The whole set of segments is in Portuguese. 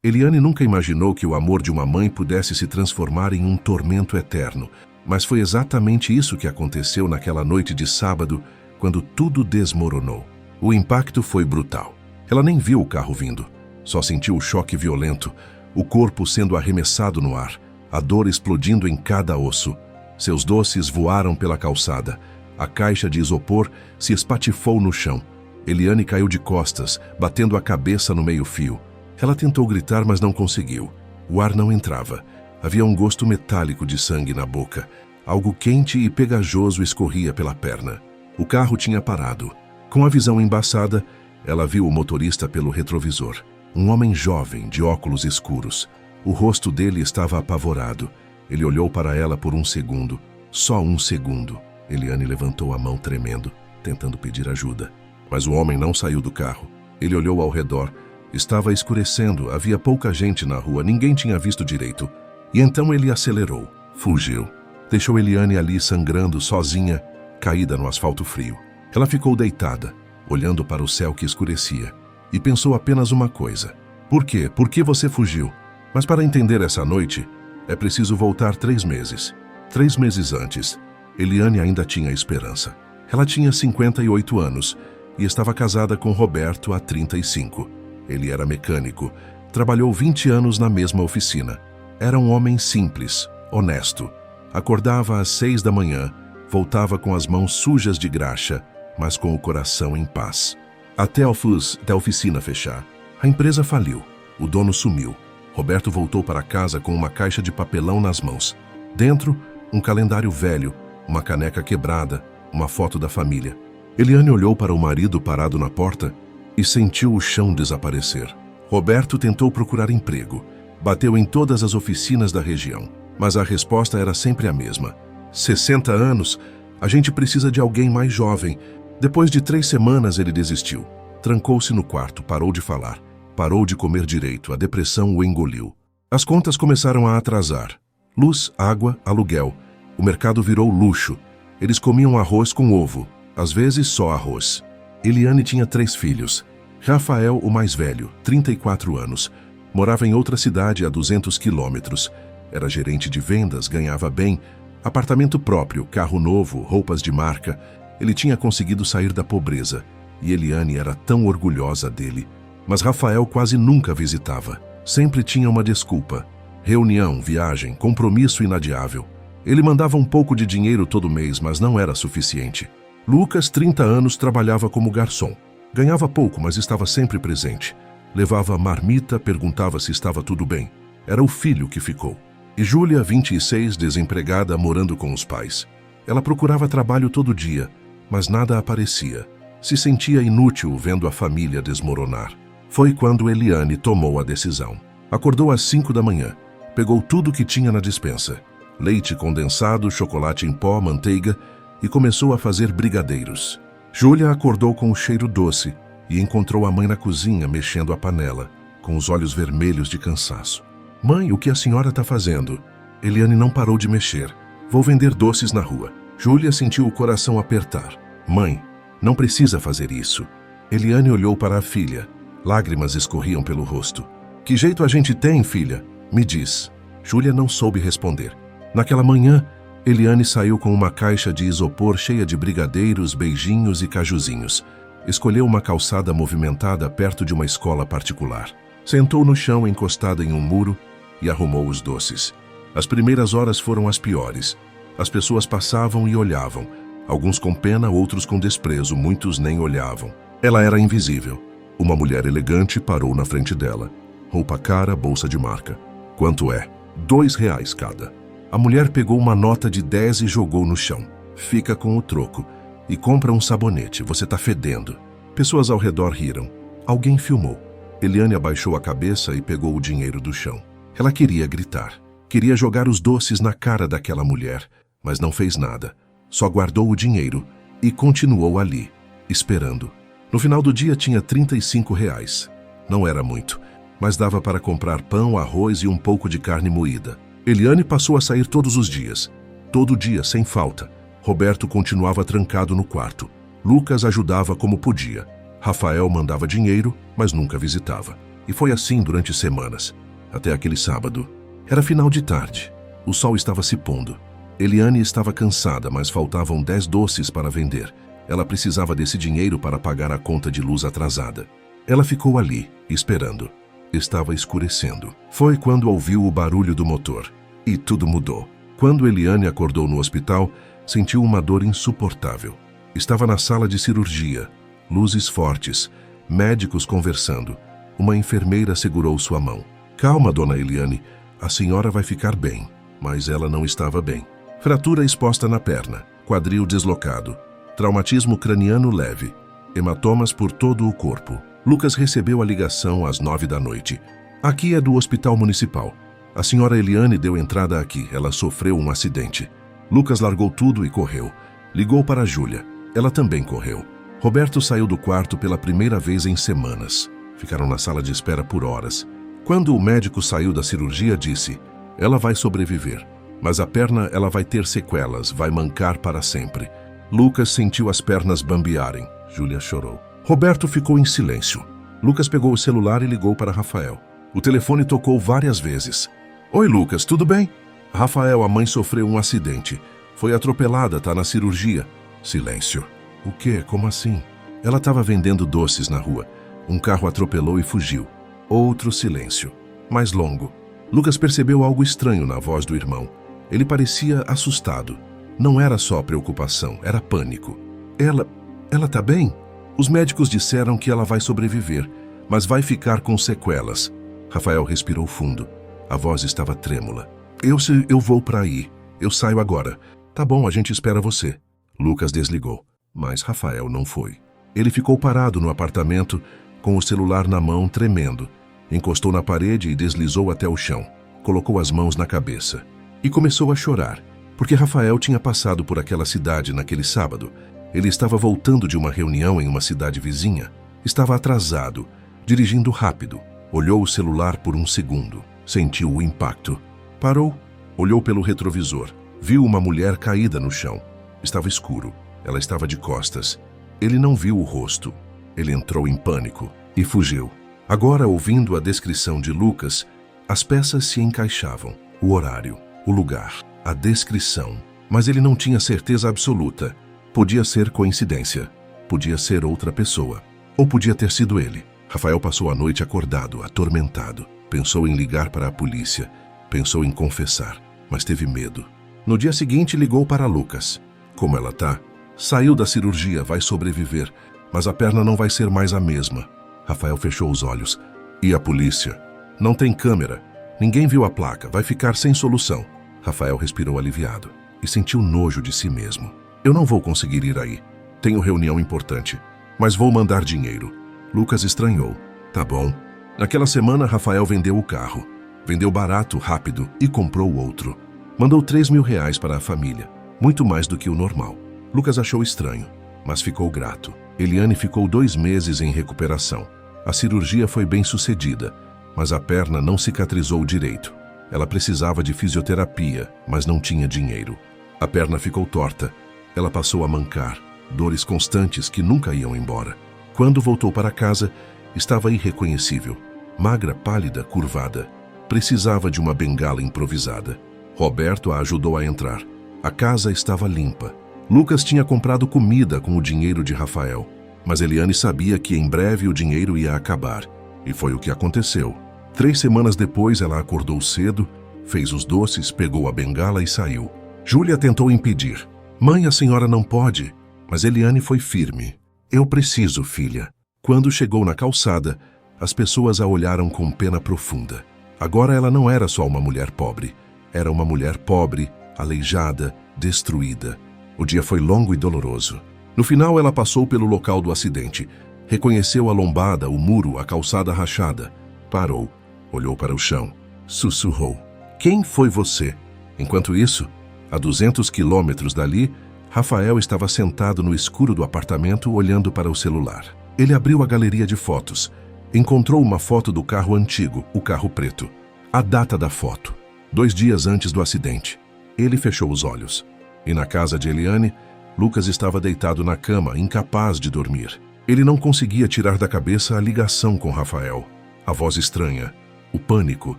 Eliane nunca imaginou que o amor de uma mãe pudesse se transformar em um tormento eterno, mas foi exatamente isso que aconteceu naquela noite de sábado, quando tudo desmoronou. O impacto foi brutal. Ela nem viu o carro vindo, só sentiu o choque violento, o corpo sendo arremessado no ar, a dor explodindo em cada osso. Seus doces voaram pela calçada, a caixa de isopor se espatifou no chão. Eliane caiu de costas, batendo a cabeça no meio-fio. Ela tentou gritar, mas não conseguiu. O ar não entrava. Havia um gosto metálico de sangue na boca. Algo quente e pegajoso escorria pela perna. O carro tinha parado. Com a visão embaçada, ela viu o motorista pelo retrovisor. Um homem jovem, de óculos escuros. O rosto dele estava apavorado. Ele olhou para ela por um segundo. Só um segundo. Eliane levantou a mão tremendo, tentando pedir ajuda. Mas o homem não saiu do carro. Ele olhou ao redor. Estava escurecendo, havia pouca gente na rua, ninguém tinha visto direito. E então ele acelerou. Fugiu. Deixou Eliane ali sangrando, sozinha, caída no asfalto frio. Ela ficou deitada, olhando para o céu que escurecia, e pensou apenas uma coisa. Por quê? Por que você fugiu? Mas para entender essa noite, é preciso voltar 3 meses. 3 meses antes, Eliane ainda tinha esperança. Ela tinha 58 anos e estava casada com Roberto há 35. Ele era mecânico, trabalhou 20 anos na mesma oficina. Era um homem simples, honesto. Acordava às 6 da manhã, voltava com as mãos sujas de graxa, mas com o coração em paz. Até a oficina fechar. A empresa faliu. O dono sumiu. Roberto voltou para casa com uma caixa de papelão nas mãos. Dentro, um calendário velho, uma caneca quebrada, uma foto da família. Eliane olhou para o marido parado na porta e sentiu o chão desaparecer. Roberto tentou procurar emprego. Bateu em todas as oficinas da região, mas a resposta era sempre a mesma. 60 anos? A gente precisa de alguém mais jovem. Depois de 3 semanas ele desistiu. Trancou-se no quarto, parou de falar. Parou de comer direito, a depressão o engoliu. As contas começaram a atrasar. Luz, água, aluguel. O mercado virou luxo. Eles comiam arroz com ovo, às vezes só arroz. Eliane tinha 3 filhos. Rafael, o mais velho, 34 anos. Morava em outra cidade a 200 quilômetros. Era gerente de vendas, ganhava bem. Apartamento próprio, carro novo, roupas de marca. Ele tinha conseguido sair da pobreza. E Eliane era tão orgulhosa dele. Mas Rafael quase nunca visitava. Sempre tinha uma desculpa. Reunião, viagem, compromisso inadiável. Ele mandava um pouco de dinheiro todo mês, mas não era suficiente. Lucas, 30 anos, trabalhava como garçom. Ganhava pouco, mas estava sempre presente. Levava marmita, perguntava se estava tudo bem. Era o filho que ficou. E Júlia, 26, desempregada, morando com os pais. Ela procurava trabalho todo dia, mas nada aparecia. Se sentia inútil vendo a família desmoronar. Foi quando Eliane tomou a decisão. Acordou às 5 da manhã. Pegou tudo que tinha na despensa. Leite condensado, chocolate em pó, manteiga, e começou a fazer brigadeiros. Júlia acordou com o cheiro doce e encontrou a mãe na cozinha mexendo a panela, com os olhos vermelhos de cansaço. Mãe, o que a senhora está fazendo? Eliane não parou de mexer. Vou vender doces na rua. Júlia sentiu o coração apertar. Mãe, não precisa fazer isso. Eliane olhou para a filha. Lágrimas escorriam pelo rosto. Que jeito a gente tem, filha? Me diz. Júlia não soube responder. Naquela manhã, Eliane saiu com uma caixa de isopor cheia de brigadeiros, beijinhos e cajuzinhos. Escolheu uma calçada movimentada perto de uma escola particular. Sentou no chão encostada em um muro e arrumou os doces. As primeiras horas foram as piores. As pessoas passavam e olhavam. Alguns com pena, outros com desprezo, muitos nem olhavam. Ela era invisível. Uma mulher elegante parou na frente dela. Roupa cara, bolsa de marca. Quanto é? R$2 cada. A mulher pegou uma nota de 10 e jogou no chão. Fica com o troco. E compra um sabonete, você tá fedendo. Pessoas ao redor riram. Alguém filmou. Eliane abaixou a cabeça e pegou o dinheiro do chão. Ela queria gritar. Queria jogar os doces na cara daquela mulher, mas não fez nada. Só guardou o dinheiro e continuou ali, esperando. No final do dia tinha R$35. Não era muito, mas dava para comprar pão, arroz e um pouco de carne moída. Eliane passou a sair todos os dias. Todo dia, sem falta. Roberto continuava trancado no quarto. Lucas ajudava como podia. Rafael mandava dinheiro, mas nunca visitava. E foi assim durante semanas, até aquele sábado. Era final de tarde. O sol estava se pondo. Eliane estava cansada, mas faltavam 10 doces para vender. Ela precisava desse dinheiro para pagar a conta de luz atrasada. Ela ficou ali, esperando. Estava escurecendo. Foi quando ouviu o barulho do motor. E tudo mudou. Quando Eliane acordou no hospital, sentiu uma dor insuportável. Estava na sala de cirurgia. Luzes fortes. Médicos conversando. Uma enfermeira segurou sua mão. Calma, dona Eliane. A senhora vai ficar bem. Mas ela não estava bem. Fratura exposta na perna. Quadril deslocado. Traumatismo craniano leve. Hematomas por todo o corpo. Lucas recebeu a ligação às 9 da noite. Aqui é do Hospital Municipal. A senhora Eliane deu entrada aqui. Ela sofreu um acidente. Lucas largou tudo e correu. Ligou para a Júlia. Ela também correu. Roberto saiu do quarto pela primeira vez em semanas. Ficaram na sala de espera por horas. Quando o médico saiu da cirurgia, disse: ela vai sobreviver, mas a perna ela vai ter sequelas, vai mancar para sempre. Lucas sentiu as pernas bambearem. Júlia chorou. Roberto ficou em silêncio. Lucas pegou o celular e ligou para Rafael. O telefone tocou várias vezes. Oi, Lucas, tudo bem? Rafael, a mãe sofreu um acidente. Foi atropelada, tá na cirurgia. Silêncio. O quê? Como assim? Ela estava vendendo doces na rua. Um carro atropelou e fugiu. Outro silêncio. Mais longo. Lucas percebeu algo estranho na voz do irmão. Ele parecia assustado. Não era só preocupação, era pânico. Ela tá bem? Os médicos disseram que ela vai sobreviver, mas vai ficar com sequelas. Rafael respirou fundo. A voz estava trêmula. Eu vou para aí. Eu saio agora. Tá bom, a gente espera você. Lucas desligou, mas Rafael não foi. Ele ficou parado no apartamento, com o celular na mão, tremendo. Encostou na parede e deslizou até o chão. Colocou as mãos na cabeça. E começou a chorar, porque Rafael tinha passado por aquela cidade naquele sábado. Ele estava voltando de uma reunião em uma cidade vizinha. Estava atrasado, dirigindo rápido. Olhou o celular por um segundo. Sentiu o impacto. Parou, olhou pelo retrovisor. Viu uma mulher caída no chão. Estava escuro. Ela estava de costas. Ele não viu o rosto. Ele entrou em pânico e fugiu. Agora, ouvindo a descrição de Lucas, as peças se encaixavam. O horário, o lugar, a descrição. Mas ele não tinha certeza absoluta. Podia ser coincidência. Podia ser outra pessoa. Ou podia ter sido ele. Rafael passou a noite acordado, atormentado. Pensou em ligar para a polícia. Pensou em confessar, mas teve medo. No dia seguinte, ligou para Lucas. Como ela tá? Saiu da cirurgia, vai sobreviver, mas a perna não vai ser mais a mesma. Rafael fechou os olhos. E a polícia? Não tem câmera. Ninguém viu a placa, vai ficar sem solução. Rafael respirou aliviado e sentiu nojo de si mesmo. Eu não vou conseguir ir aí. Tenho reunião importante, mas vou mandar dinheiro. Lucas estranhou. Tá bom. Naquela semana, Rafael vendeu o carro. Vendeu barato, rápido e comprou outro. Mandou R$3.000 para a família, muito mais do que o normal. Lucas achou estranho, mas ficou grato. Eliane ficou 2 meses em recuperação. A cirurgia foi bem sucedida, mas a perna não cicatrizou direito. Ela precisava de fisioterapia, mas não tinha dinheiro. A perna ficou torta. Ela passou a mancar, dores constantes que nunca iam embora. Quando voltou para casa, estava irreconhecível. Magra, pálida, curvada. Precisava de uma bengala improvisada. Roberto a ajudou a entrar. A casa estava limpa. Lucas tinha comprado comida com o dinheiro de Rafael, mas Eliane sabia que em breve o dinheiro ia acabar. E foi o que aconteceu. 3 semanas depois, ela acordou cedo, fez os doces, pegou a bengala e saiu. Júlia tentou impedir. Mãe, a senhora não pode. Mas Eliane foi firme. Eu preciso, filha. Quando chegou na calçada, as pessoas a olharam com pena profunda. Agora ela não era só uma mulher pobre. Era uma mulher pobre, aleijada, destruída. O dia foi longo e doloroso. No final, ela passou pelo local do acidente. Reconheceu a lombada, o muro, a calçada rachada. Parou, olhou para o chão. Sussurrou. Quem foi você? Enquanto isso, a 200 quilômetros dali, Rafael estava sentado no escuro do apartamento olhando para o celular. Ele abriu a galeria de fotos. Encontrou uma foto do carro antigo, o carro preto. A data da foto. 2 dias antes do acidente. Ele fechou os olhos. E na casa de Eliane, Lucas estava deitado na cama, incapaz de dormir. Ele não conseguia tirar da cabeça a ligação com Rafael. A voz estranha, o pânico,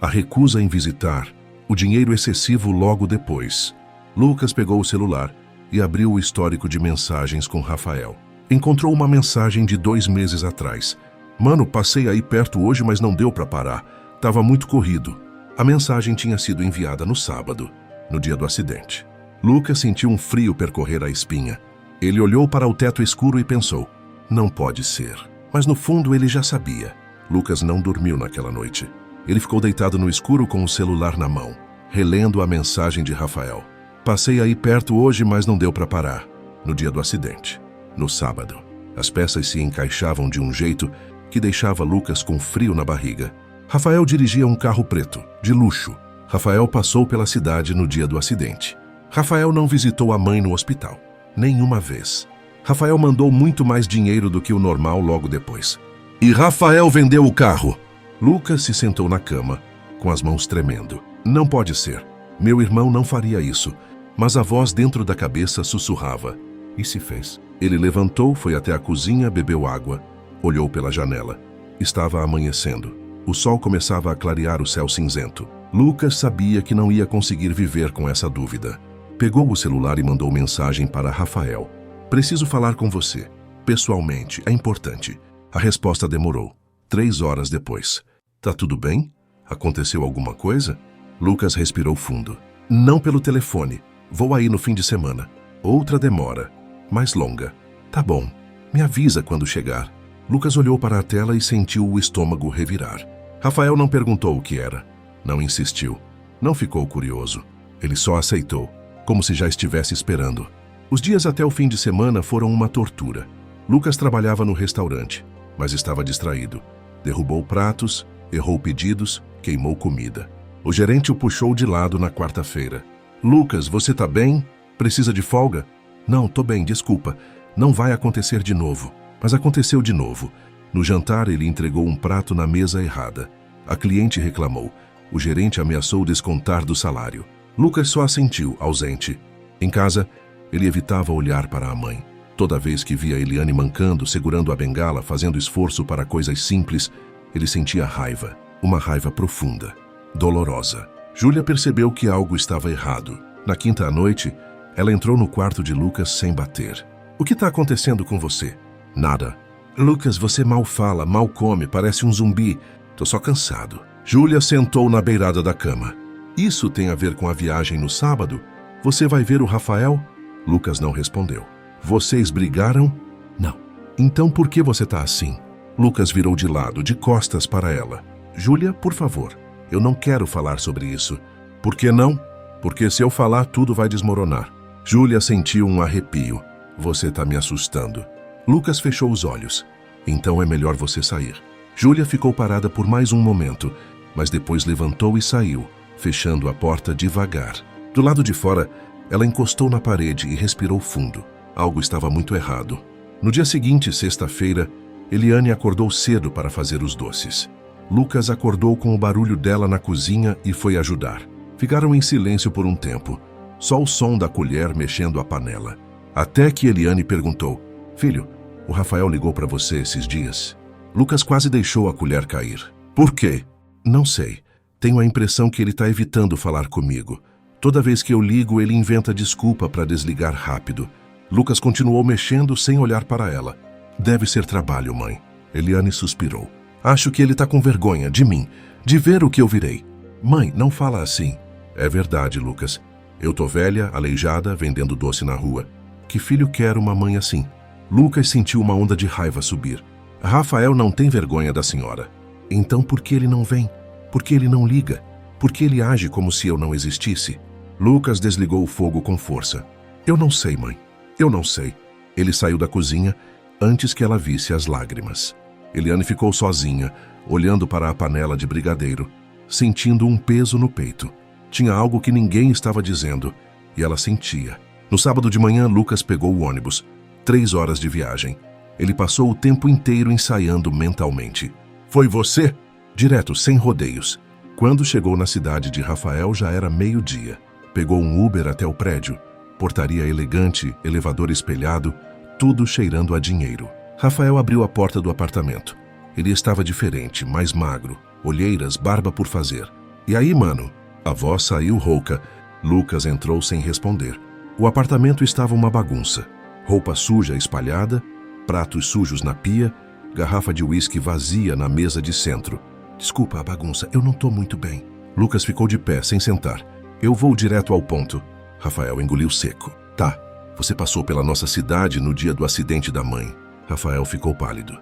a recusa em visitar, o dinheiro excessivo logo depois. Lucas pegou o celular e abriu o histórico de mensagens com Rafael. Encontrou uma mensagem de 2 meses atrás. Mano, passei aí perto hoje, mas não deu para parar. Tava muito corrido. A mensagem tinha sido enviada no sábado, no dia do acidente. Lucas sentiu um frio percorrer a espinha. Ele olhou para o teto escuro e pensou, não pode ser. Mas no fundo ele já sabia. Lucas não dormiu naquela noite. Ele ficou deitado no escuro com o celular na mão, relendo a mensagem de Rafael. Passei aí perto hoje, mas não deu para parar. No dia do acidente, no sábado. As peças se encaixavam de um jeito que deixava Lucas com frio na barriga. Rafael dirigia um carro preto, de luxo. Rafael passou pela cidade no dia do acidente. Rafael não visitou a mãe no hospital, nenhuma vez. Rafael mandou muito mais dinheiro do que o normal logo depois. E Rafael vendeu o carro. Lucas se sentou na cama, com as mãos tremendo. Não pode ser. Meu irmão não faria isso. Mas a voz dentro da cabeça sussurrava. E se fez. Ele levantou, foi até a cozinha, bebeu água, olhou pela janela. Estava amanhecendo. O sol começava a clarear o céu cinzento. Lucas sabia que não ia conseguir viver com essa dúvida. Pegou o celular e mandou mensagem para Rafael. Preciso falar com você. Pessoalmente, é importante. A resposta demorou. 3 horas depois. Tá tudo bem? Aconteceu alguma coisa? Lucas respirou fundo. Não pelo telefone. Vou aí no fim de semana. Outra demora. Mais longa. Tá bom. Me avisa quando chegar. Lucas olhou para a tela e sentiu o estômago revirar. Rafael não perguntou o que era. Não insistiu. Não ficou curioso. Ele só aceitou, como se já estivesse esperando. Os dias até o fim de semana foram uma tortura. Lucas trabalhava no restaurante, mas estava distraído. Derrubou pratos, errou pedidos, queimou comida. O gerente o puxou de lado na quarta-feira. Lucas, você tá bem? Precisa de folga? Não, tô bem, desculpa. Não vai acontecer de novo. Mas aconteceu de novo. No jantar, ele entregou um prato na mesa errada. A cliente reclamou. O gerente ameaçou descontar do salário. Lucas só assentiu, ausente. Em casa, ele evitava olhar para a mãe. Toda vez que via Eliane mancando, segurando a bengala, fazendo esforço para coisas simples, ele sentia raiva. Uma raiva profunda, dolorosa. Júlia percebeu que algo estava errado. Na quinta à noite, ela entrou no quarto de Lucas sem bater. O que está acontecendo com você? Nada. Lucas, você mal fala, mal come, parece um zumbi. Tô só cansado. Júlia sentou na beirada da cama. Isso tem a ver com a viagem no sábado? Você vai ver o Rafael? Lucas não respondeu. Vocês brigaram? Não. Então por que você tá assim? Lucas virou de lado, de costas para ela. Júlia, por favor, eu não quero falar sobre isso. Por que não? Porque se eu falar, tudo vai desmoronar. Júlia sentiu um arrepio. Você tá me assustando. Lucas fechou os olhos. Então é melhor você sair. Júlia ficou parada por mais um momento, mas depois levantou e saiu, fechando a porta devagar. Do lado de fora, ela encostou na parede e respirou fundo. Algo estava muito errado. No dia seguinte, sexta-feira, Eliane acordou cedo para fazer os doces. Lucas acordou com o barulho dela na cozinha e foi ajudar. Ficaram em silêncio por um tempo, só o som da colher mexendo a panela. Até que Eliane perguntou, filho, o Rafael ligou para você esses dias? Lucas quase deixou a colher cair. Por quê? Não sei. Tenho a impressão que ele está evitando falar comigo. Toda vez que eu ligo, ele inventa desculpa para desligar rápido. Lucas continuou mexendo sem olhar para ela. Deve ser trabalho, mãe. Eliane suspirou. Acho que ele está com vergonha de mim, de ver o que eu virei. Mãe, não fala assim. É verdade, Lucas. Eu tô velha, aleijada, vendendo doce na rua. Que filho quer uma mãe assim? Lucas sentiu uma onda de raiva subir. Rafael não tem vergonha da senhora. Então por que ele não vem? Por que ele não liga? Por que ele age como se eu não existisse? Lucas desligou o fogo com força. Eu não sei, mãe. Eu não sei. Ele saiu da cozinha antes que ela visse as lágrimas. Eliane ficou sozinha, olhando para a panela de brigadeiro, sentindo um peso no peito. Tinha algo que ninguém estava dizendo, e ela sentia. No sábado de manhã, Lucas pegou o ônibus. 3 horas de viagem. Ele passou o tempo inteiro ensaiando mentalmente. Foi você? Direto, sem rodeios. Quando chegou na cidade de Rafael, já era meio-dia. Pegou um Uber até o prédio. Portaria elegante, elevador espelhado, tudo cheirando a dinheiro. Rafael abriu a porta do apartamento. Ele estava diferente, mais magro, olheiras, barba por fazer. E aí, mano? A voz saiu rouca. Lucas entrou sem responder. O apartamento estava uma bagunça. Roupa suja espalhada, pratos sujos na pia, garrafa de uísque vazia na mesa de centro. Desculpa a bagunça, eu não tô muito bem. Lucas ficou de pé, sem sentar. Eu vou direto ao ponto. Rafael engoliu seco. Tá, você passou pela nossa cidade no dia do acidente da mãe. Rafael ficou pálido.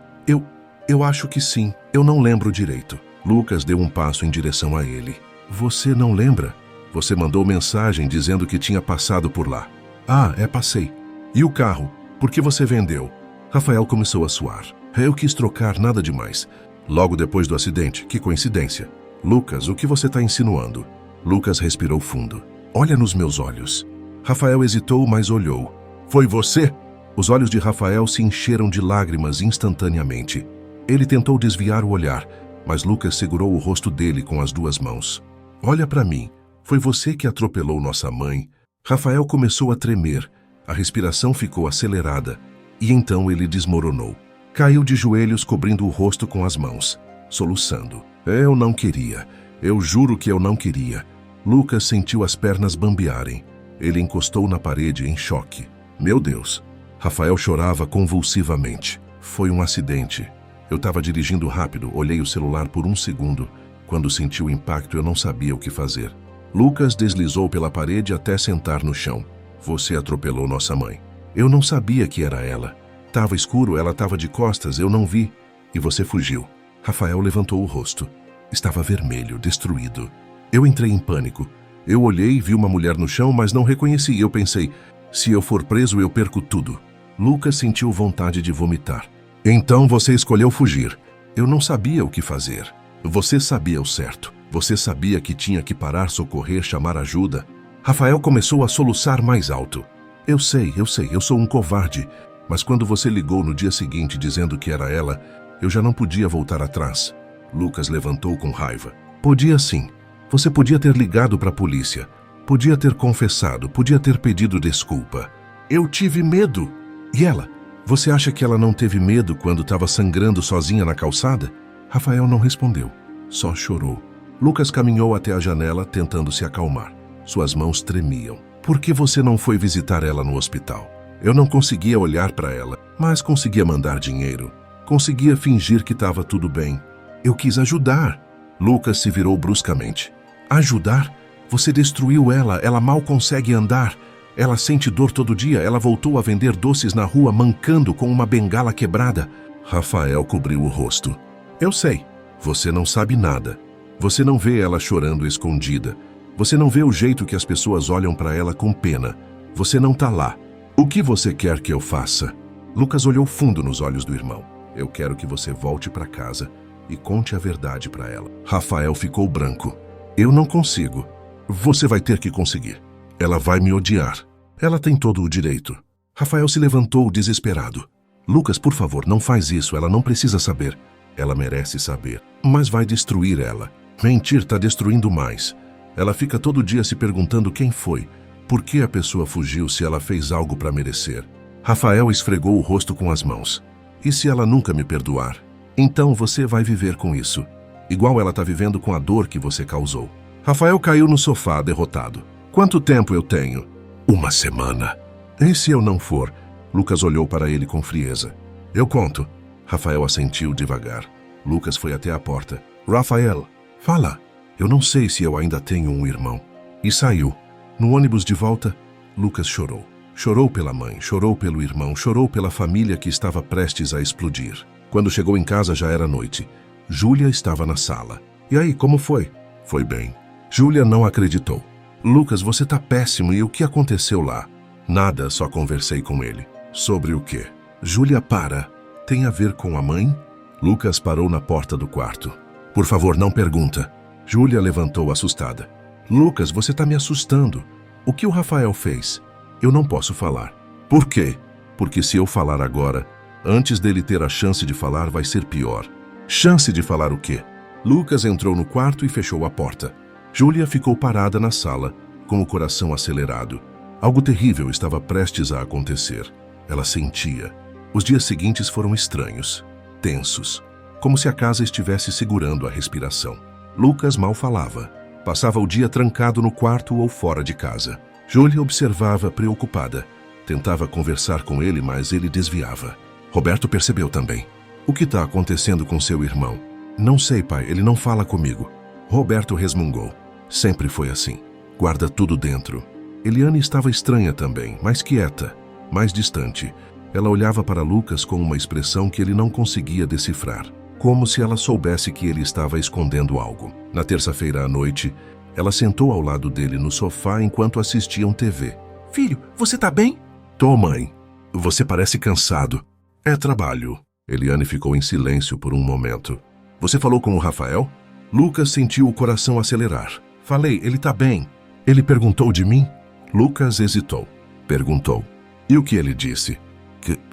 Eu acho que sim, eu não lembro direito. Lucas deu um passo em direção a ele. Você não lembra? Você mandou mensagem dizendo que tinha passado por lá. Ah, passei. E o carro? Por que você vendeu? Rafael começou a suar. Eu quis trocar, nada demais. Logo depois do acidente, que coincidência. Lucas, o que você está insinuando? Lucas respirou fundo. Olha nos meus olhos. Rafael hesitou, mas olhou. Foi você? Os olhos de Rafael se encheram de lágrimas instantaneamente. Ele tentou desviar o olhar, mas Lucas segurou o rosto dele com as duas mãos. Olha para mim. Foi você que atropelou nossa mãe. Rafael começou a tremer. A respiração ficou acelerada. E então ele desmoronou. Caiu de joelhos, cobrindo o rosto com as mãos, soluçando. Eu não queria. Eu juro que eu não queria. Lucas sentiu as pernas bambearem. Ele encostou na parede em choque. Meu Deus. Rafael chorava convulsivamente. Foi um acidente. Eu estava dirigindo rápido, olhei o celular por um segundo. Quando senti o impacto, eu não sabia o que fazer. Lucas deslizou pela parede até sentar no chão. Você atropelou nossa mãe. Eu não sabia que era ela. Tava escuro, ela estava de costas, eu não vi. E você fugiu. Rafael levantou o rosto. Estava vermelho, destruído. Eu entrei em pânico. Eu olhei, vi uma mulher no chão, mas não reconheci. Eu pensei, se eu for preso, eu perco tudo. Lucas sentiu vontade de vomitar. Então você escolheu fugir. Eu não sabia o que fazer. Você sabia o certo. Você sabia que tinha que parar, socorrer, chamar ajuda. Rafael começou a soluçar mais alto. Eu sei, eu sou um covarde. Mas quando você ligou no dia seguinte dizendo que era ela, eu já não podia voltar atrás. Lucas levantou com raiva. Podia sim. Você podia ter ligado para a polícia. Podia ter confessado, podia ter pedido desculpa. Eu tive medo. E ela? Você acha que ela não teve medo quando estava sangrando sozinha na calçada? Rafael não respondeu. Só chorou. Lucas caminhou até a janela, tentando se acalmar. Suas mãos tremiam. Por que você não foi visitar ela no hospital? Eu não conseguia olhar para ela, mas conseguia mandar dinheiro. Conseguia fingir que estava tudo bem. Eu quis ajudar. Lucas se virou bruscamente. Ajudar? Você destruiu ela, ela mal consegue andar. Ela sente dor todo dia, ela voltou a vender doces na rua mancando com uma bengala quebrada. Rafael cobriu o rosto. Eu sei, você não sabe nada. Você não vê ela chorando escondida. Você não vê o jeito que as pessoas olham para ela com pena. Você não tá lá. O que você quer que eu faça? Lucas olhou fundo nos olhos do irmão. Eu quero que você volte para casa e conte a verdade para ela. Rafael ficou branco. Eu não consigo. Você vai ter que conseguir. Ela vai me odiar. Ela tem todo o direito. Rafael se levantou desesperado. Lucas, por favor, não faz isso. Ela não precisa saber. Ela merece saber. Mas vai destruir ela. Mentir tá destruindo mais. Ela fica todo dia se perguntando quem foi. Por que a pessoa fugiu se ela fez algo para merecer? Rafael esfregou o rosto com as mãos. E se ela nunca me perdoar? Então você vai viver com isso. Igual ela tá vivendo com a dor que você causou. Rafael caiu no sofá, derrotado. Quanto tempo eu tenho? 1 semana. E se eu não for? Lucas olhou para ele com frieza. Eu conto. Rafael assentiu devagar. Lucas foi até a porta. Rafael, fala. Eu não sei se eu ainda tenho um irmão. E saiu. No ônibus de volta, Lucas chorou. Chorou pela mãe, chorou pelo irmão, chorou pela família que estava prestes a explodir. Quando chegou em casa já era noite. Júlia estava na sala. E aí, como foi? Foi bem. Júlia não acreditou. Lucas, você tá péssimo e o que aconteceu lá? Nada, só conversei com ele. Sobre o quê? Júlia, para. Tem a ver com a mãe? Lucas parou na porta do quarto. Por favor, não pergunta. Júlia levantou assustada. Lucas, você tá me assustando. O que o Rafael fez? Eu não posso falar. Por quê? Porque se eu falar agora, antes dele ter a chance de falar, vai ser pior. Chance de falar o quê? Lucas entrou no quarto e fechou a porta. Júlia ficou parada na sala, com o coração acelerado. Algo terrível estava prestes a acontecer. Ela sentia. Os dias seguintes foram estranhos, tensos. como se a casa estivesse segurando a respiração. Lucas mal falava. Passava o dia trancado no quarto ou fora de casa. Júlia observava preocupada. Tentava conversar com ele, mas ele desviava. Roberto percebeu também. O que está acontecendo com seu irmão? Não sei, pai, ele não fala comigo. Roberto resmungou. Sempre foi assim. Guarda tudo dentro. Eliane estava estranha também, mais quieta, mais distante. Ela olhava para Lucas com uma expressão que ele não conseguia decifrar, como se ela soubesse que ele estava escondendo algo. Na terça-feira à noite, ela sentou ao lado dele no sofá enquanto assistiam TV. Filho, você tá bem? Tô, mãe. Você parece cansado. É trabalho. Eliane ficou em silêncio por um momento. Você falou com o Rafael? Lucas sentiu o coração acelerar. Falei, ele tá bem. Ele perguntou de mim? Lucas hesitou. Perguntou. E o que ele disse?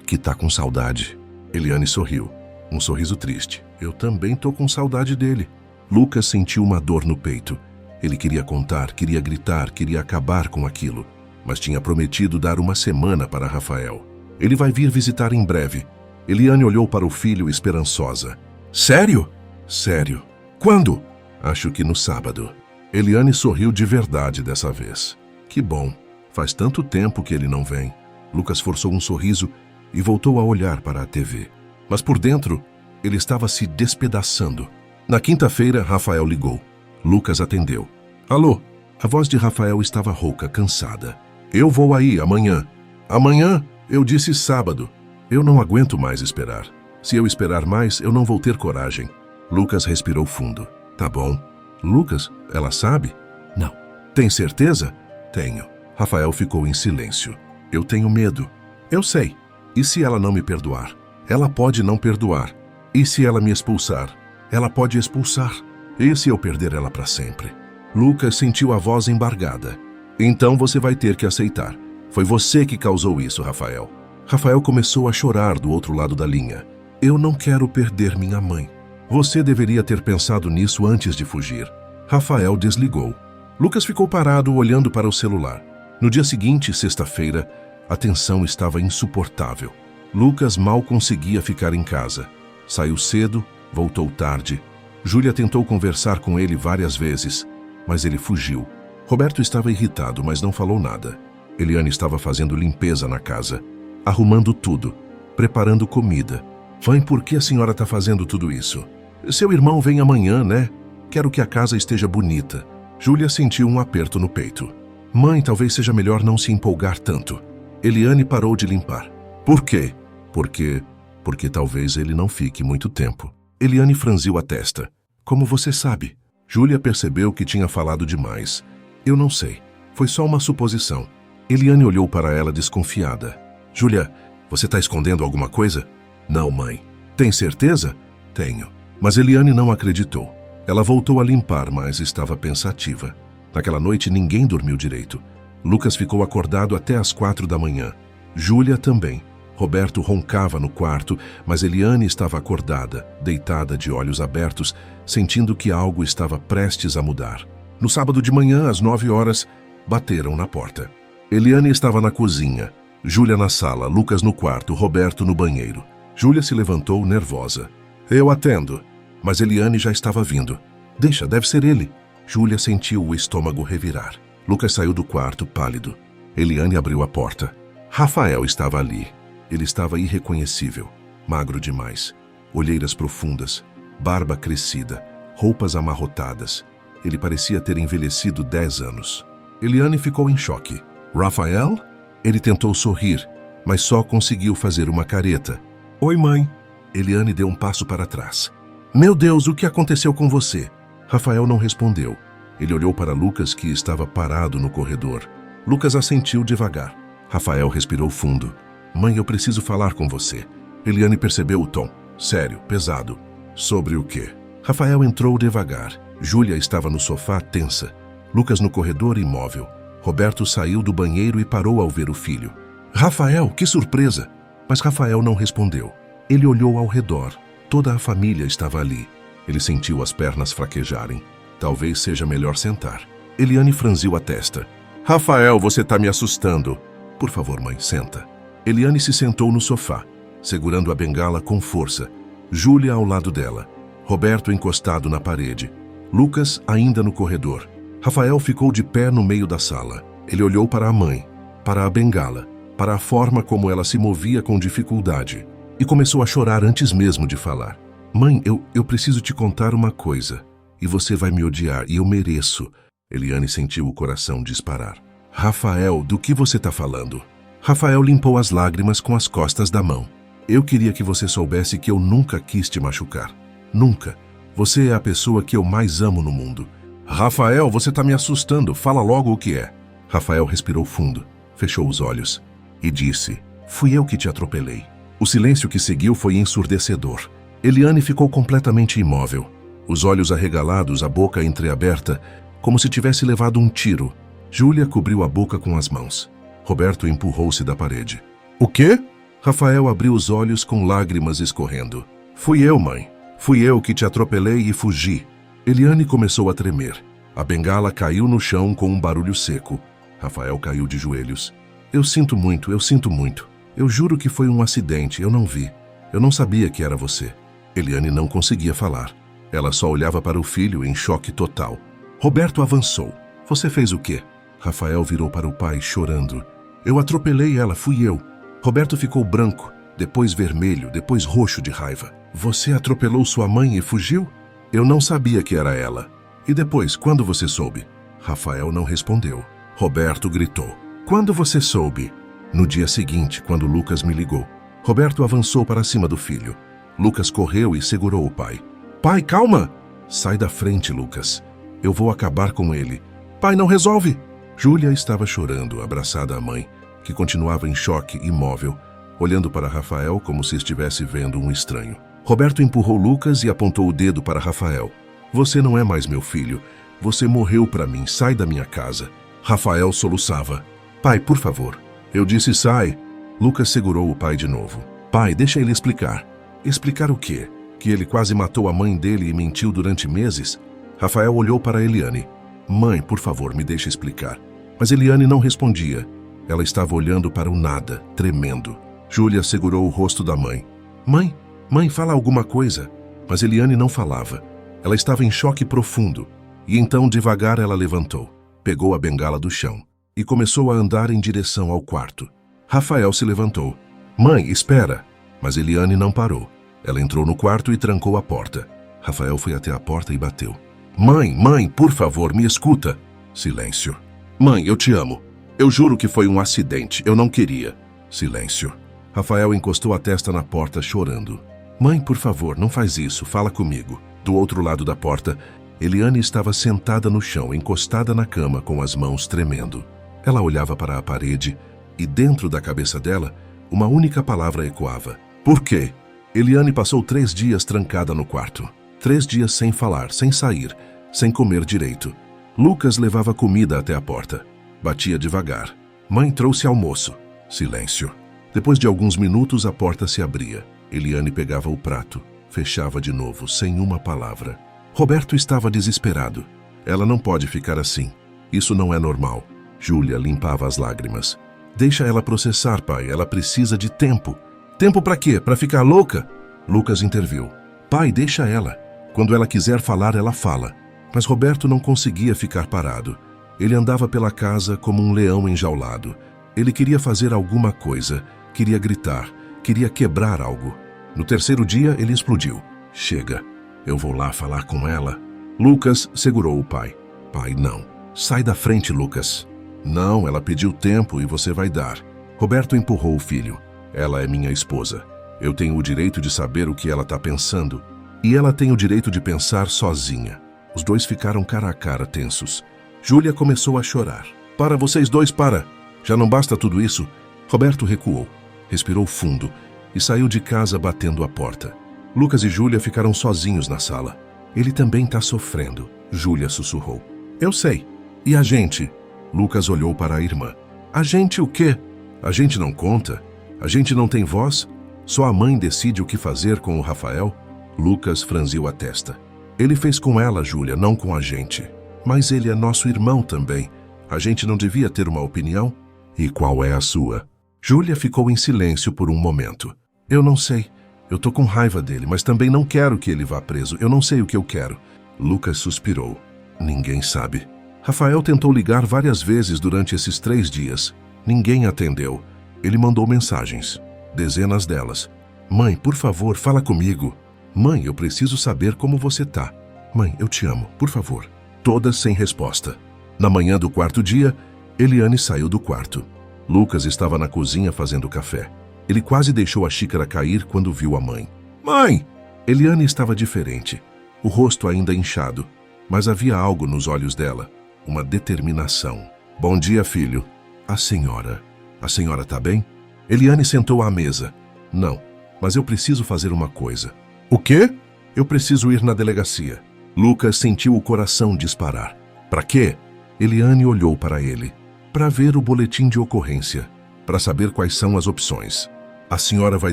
Que tá com saudade. Eliane sorriu. Um sorriso triste. Eu também tô com saudade dele. Lucas sentiu uma dor no peito. Ele queria contar, queria gritar, queria acabar com aquilo. Mas tinha prometido dar uma semana para Rafael. Ele vai vir visitar em breve. Eliane olhou para o filho esperançosa. Sério? Sério. Quando? Acho que no sábado. Eliane sorriu de verdade dessa vez. Que bom. Faz tanto tempo que ele não vem. Lucas forçou um sorriso e voltou a olhar para a TV. Mas por dentro, ele estava se despedaçando. Na quinta-feira, Rafael ligou. Lucas atendeu. Alô? A voz de Rafael estava rouca, cansada. Eu vou aí amanhã. Amanhã? Eu disse sábado. Eu não aguento mais esperar. Se eu esperar mais, eu não vou ter coragem. Lucas respirou fundo. Tá bom. Lucas, ela sabe? Não. Tem certeza? Tenho. Rafael ficou em silêncio. Eu tenho medo. Eu sei. E se ela não me perdoar? Ela pode não perdoar. E se ela me expulsar? Ela pode expulsar. E se eu perder ela para sempre? Lucas sentiu a voz embargada. Então você vai ter que aceitar. Foi você que causou isso, Rafael. Rafael começou a chorar do outro lado da linha. Eu não quero perder minha mãe. Você deveria ter pensado nisso antes de fugir. Rafael desligou. Lucas ficou parado olhando para o celular. No dia seguinte, sexta-feira, a tensão estava insuportável. Lucas mal conseguia ficar em casa. Saiu cedo, voltou tarde. Júlia tentou conversar com ele várias vezes, mas ele fugiu. Roberto estava irritado, mas não falou nada. Eliane estava fazendo limpeza na casa, arrumando tudo, preparando comida. Mãe, por que a senhora está fazendo tudo isso? Seu irmão vem amanhã, né? Quero que a casa esteja bonita. Júlia sentiu um aperto no peito. Mãe, talvez seja melhor não se empolgar tanto. Eliane parou de limpar. Por quê? Porque talvez ele não fique muito tempo. Eliane franziu a testa. Como você sabe? Júlia percebeu que tinha falado demais. Eu não sei. Foi só uma suposição. Eliane olhou para ela desconfiada. Júlia, você está escondendo alguma coisa? Não, mãe. Tem certeza? Tenho. Mas Eliane não acreditou. Ela voltou a limpar, mas estava pensativa. Naquela noite ninguém dormiu direito. Lucas ficou acordado até às 4 da manhã. Júlia também. Roberto roncava no quarto, mas Eliane estava acordada, deitada de olhos abertos, sentindo que algo estava prestes a mudar. No sábado de manhã, às 9 horas, bateram na porta. Eliane estava na cozinha, Júlia na sala, Lucas no quarto, Roberto no banheiro. Júlia se levantou nervosa. Eu atendo. Mas Eliane já estava vindo. Deixa, deve ser ele. Júlia sentiu o estômago revirar. Lucas saiu do quarto, pálido. Eliane abriu a porta. Rafael estava ali. Ele estava irreconhecível, magro demais, olheiras profundas, barba crescida, roupas amarrotadas. Ele parecia ter envelhecido 10 anos. Eliane ficou em choque. Rafael? Ele tentou sorrir, mas só conseguiu fazer uma careta. Oi, mãe. Eliane deu um passo para trás. Meu Deus, o que aconteceu com você? Rafael não respondeu. Ele olhou para Lucas, que estava parado no corredor. Lucas assentiu devagar. Rafael respirou fundo. Mãe, eu preciso falar com você. Eliane percebeu o tom. Sério, pesado. Sobre o quê? Rafael entrou devagar. Júlia estava no sofá, tensa. Lucas no corredor, imóvel. Roberto saiu do banheiro e parou ao ver o filho. Rafael, que surpresa! Mas Rafael não respondeu. Ele olhou ao redor. Toda a família estava ali. Ele sentiu as pernas fraquejarem. Talvez seja melhor sentar. Eliane franziu a testa. Rafael, você está me assustando. Por favor, mãe, senta. Eliane se sentou no sofá, segurando a bengala com força. Júlia ao lado dela. Roberto encostado na parede. Lucas ainda no corredor. Rafael ficou de pé no meio da sala. Ele olhou para a mãe, para a bengala, para a forma como ela se movia com dificuldade. E começou a chorar antes mesmo de falar. Mãe, eu preciso te contar uma coisa. E você vai me odiar, e eu mereço. Eliane sentiu o coração disparar. Rafael, do que você está falando? Rafael limpou as lágrimas com as costas da mão. Eu queria que você soubesse que eu nunca quis te machucar. Nunca. Você é a pessoa que eu mais amo no mundo. Rafael, você está me assustando. Fala logo o que é. Rafael respirou fundo, fechou os olhos e disse: fui eu que te atropelei. O silêncio que seguiu foi ensurdecedor. Eliane ficou completamente imóvel, os olhos arregalados, a boca entreaberta, como se tivesse levado um tiro. Júlia cobriu a boca com as mãos. Roberto empurrou-se da parede. O quê? Rafael abriu os olhos com lágrimas escorrendo. Fui eu, mãe. Fui eu que te atropelei e fugi. Eliane começou a tremer. A bengala caiu no chão com um barulho seco. Rafael caiu de joelhos. Eu sinto muito, eu sinto muito. Eu juro que foi um acidente, eu não vi. Eu não sabia que era você. Eliane não conseguia falar. Ela só olhava para o filho em choque total. Roberto avançou. Você fez o quê? Rafael virou para o pai, chorando. Eu atropelei ela, fui eu. Roberto ficou branco, depois vermelho, depois roxo de raiva. Você atropelou sua mãe e fugiu? Eu não sabia que era ela. E depois, quando você soube? Rafael não respondeu. Roberto gritou. Quando você soube? No dia seguinte, quando Lucas me ligou. Roberto avançou para cima do filho. Lucas correu e segurou o pai. Pai, calma! Sai da frente, Lucas. Eu vou acabar com ele. Pai, não resolve! Júlia estava chorando, abraçada à mãe, que continuava em choque, imóvel, olhando para Rafael como se estivesse vendo um estranho. Roberto empurrou Lucas e apontou o dedo para Rafael. Você não é mais meu filho. Você morreu para mim. Sai da minha casa. Rafael soluçava. Pai, por favor. Eu disse sai. Lucas segurou o pai de novo. Pai, deixa ele explicar. Explicar o quê? Que ele quase matou a mãe dele e mentiu durante meses? Rafael olhou para Eliane. Mãe, por favor, me deixa explicar. Mas Eliane não respondia. Ela estava olhando para o nada, tremendo. Júlia segurou o rosto da mãe. Mãe, fala alguma coisa. Mas Eliane não falava. Ela estava em choque profundo. E então, devagar, ela levantou, pegou a bengala do chão e começou a andar em direção ao quarto. Rafael se levantou. Mãe, espera! Mas Eliane não parou. Ela entrou no quarto e trancou a porta. Rafael foi até a porta e bateu. Mãe, por favor, me escuta. Silêncio. Mãe, eu te amo. Eu juro que foi um acidente. Eu não queria. Silêncio. Rafael encostou a testa na porta, chorando. Mãe, por favor, não faz isso. Fala comigo. Do outro lado da porta, Eliane estava sentada no chão, encostada na cama, com as mãos tremendo. Ela olhava para a parede e, dentro da cabeça dela, uma única palavra ecoava. Por quê? Eliane passou 3 dias trancada no quarto. 3 dias sem falar, sem sair, sem comer direito. Lucas levava comida até a porta. Batia devagar. Mãe trouxe almoço. Silêncio. Depois de alguns minutos, a porta se abria. Eliane pegava o prato, fechava de novo, sem uma palavra. Roberto estava desesperado. Ela não pode ficar assim. Isso não é normal. Júlia limpava as lágrimas. Deixa ela processar, pai. Ela precisa de tempo. Tempo para quê? Para ficar louca? Lucas interviu. Pai, deixa ela. Quando ela quiser falar, ela fala. Mas Roberto não conseguia ficar parado. Ele andava pela casa como um leão enjaulado. Ele queria fazer alguma coisa, queria gritar, queria quebrar algo. No 3º dia, ele explodiu. Chega, eu vou lá falar com ela. Lucas segurou o pai. Pai, não. Sai da frente, Lucas. Não, ela pediu tempo e você vai dar. Roberto empurrou o filho. Ela é minha esposa. Eu tenho o direito de saber o que ela está pensando. E ela tem o direito de pensar sozinha. Os dois ficaram cara a cara, tensos. Júlia começou a chorar. Para, vocês dois, para! Já não basta tudo isso? Roberto recuou, respirou fundo e saiu de casa batendo a porta. Lucas e Júlia ficaram sozinhos na sala. Ele também está sofrendo, Júlia sussurrou. Eu sei. E a gente? Lucas olhou para a irmã. A gente o quê? A gente não conta? A gente não tem voz? Só a mãe decide o que fazer com o Rafael? Lucas franziu a testa. Ele fez com ela, Júlia, não com a gente. Mas ele é nosso irmão também. A gente não devia ter uma opinião? E qual é a sua? Júlia ficou em silêncio por um momento. Eu não sei. Eu tô com raiva dele, mas também não quero que ele vá preso. Eu não sei o que eu quero. Lucas suspirou. Ninguém sabe. Rafael tentou ligar várias vezes durante esses 3 dias. Ninguém atendeu. Ele mandou mensagens. Dezenas delas. Mãe, por favor, fala comigo. Mãe, eu preciso saber como você tá. Mãe, eu te amo, por favor. Todas sem resposta. Na manhã do 4º dia, Eliane saiu do quarto. Lucas estava na cozinha fazendo café. Ele quase deixou a xícara cair quando viu a mãe. Mãe! Eliane estava diferente. O rosto ainda inchado, mas havia algo nos olhos dela. Uma determinação. Bom dia, filho. A senhora tá bem? Eliane sentou à mesa. Não, mas eu preciso fazer uma coisa. O quê? Eu preciso ir na delegacia. Lucas sentiu o coração disparar. Para quê? Eliane olhou para ele. Para ver o boletim de ocorrência. Para saber quais são as opções. A senhora vai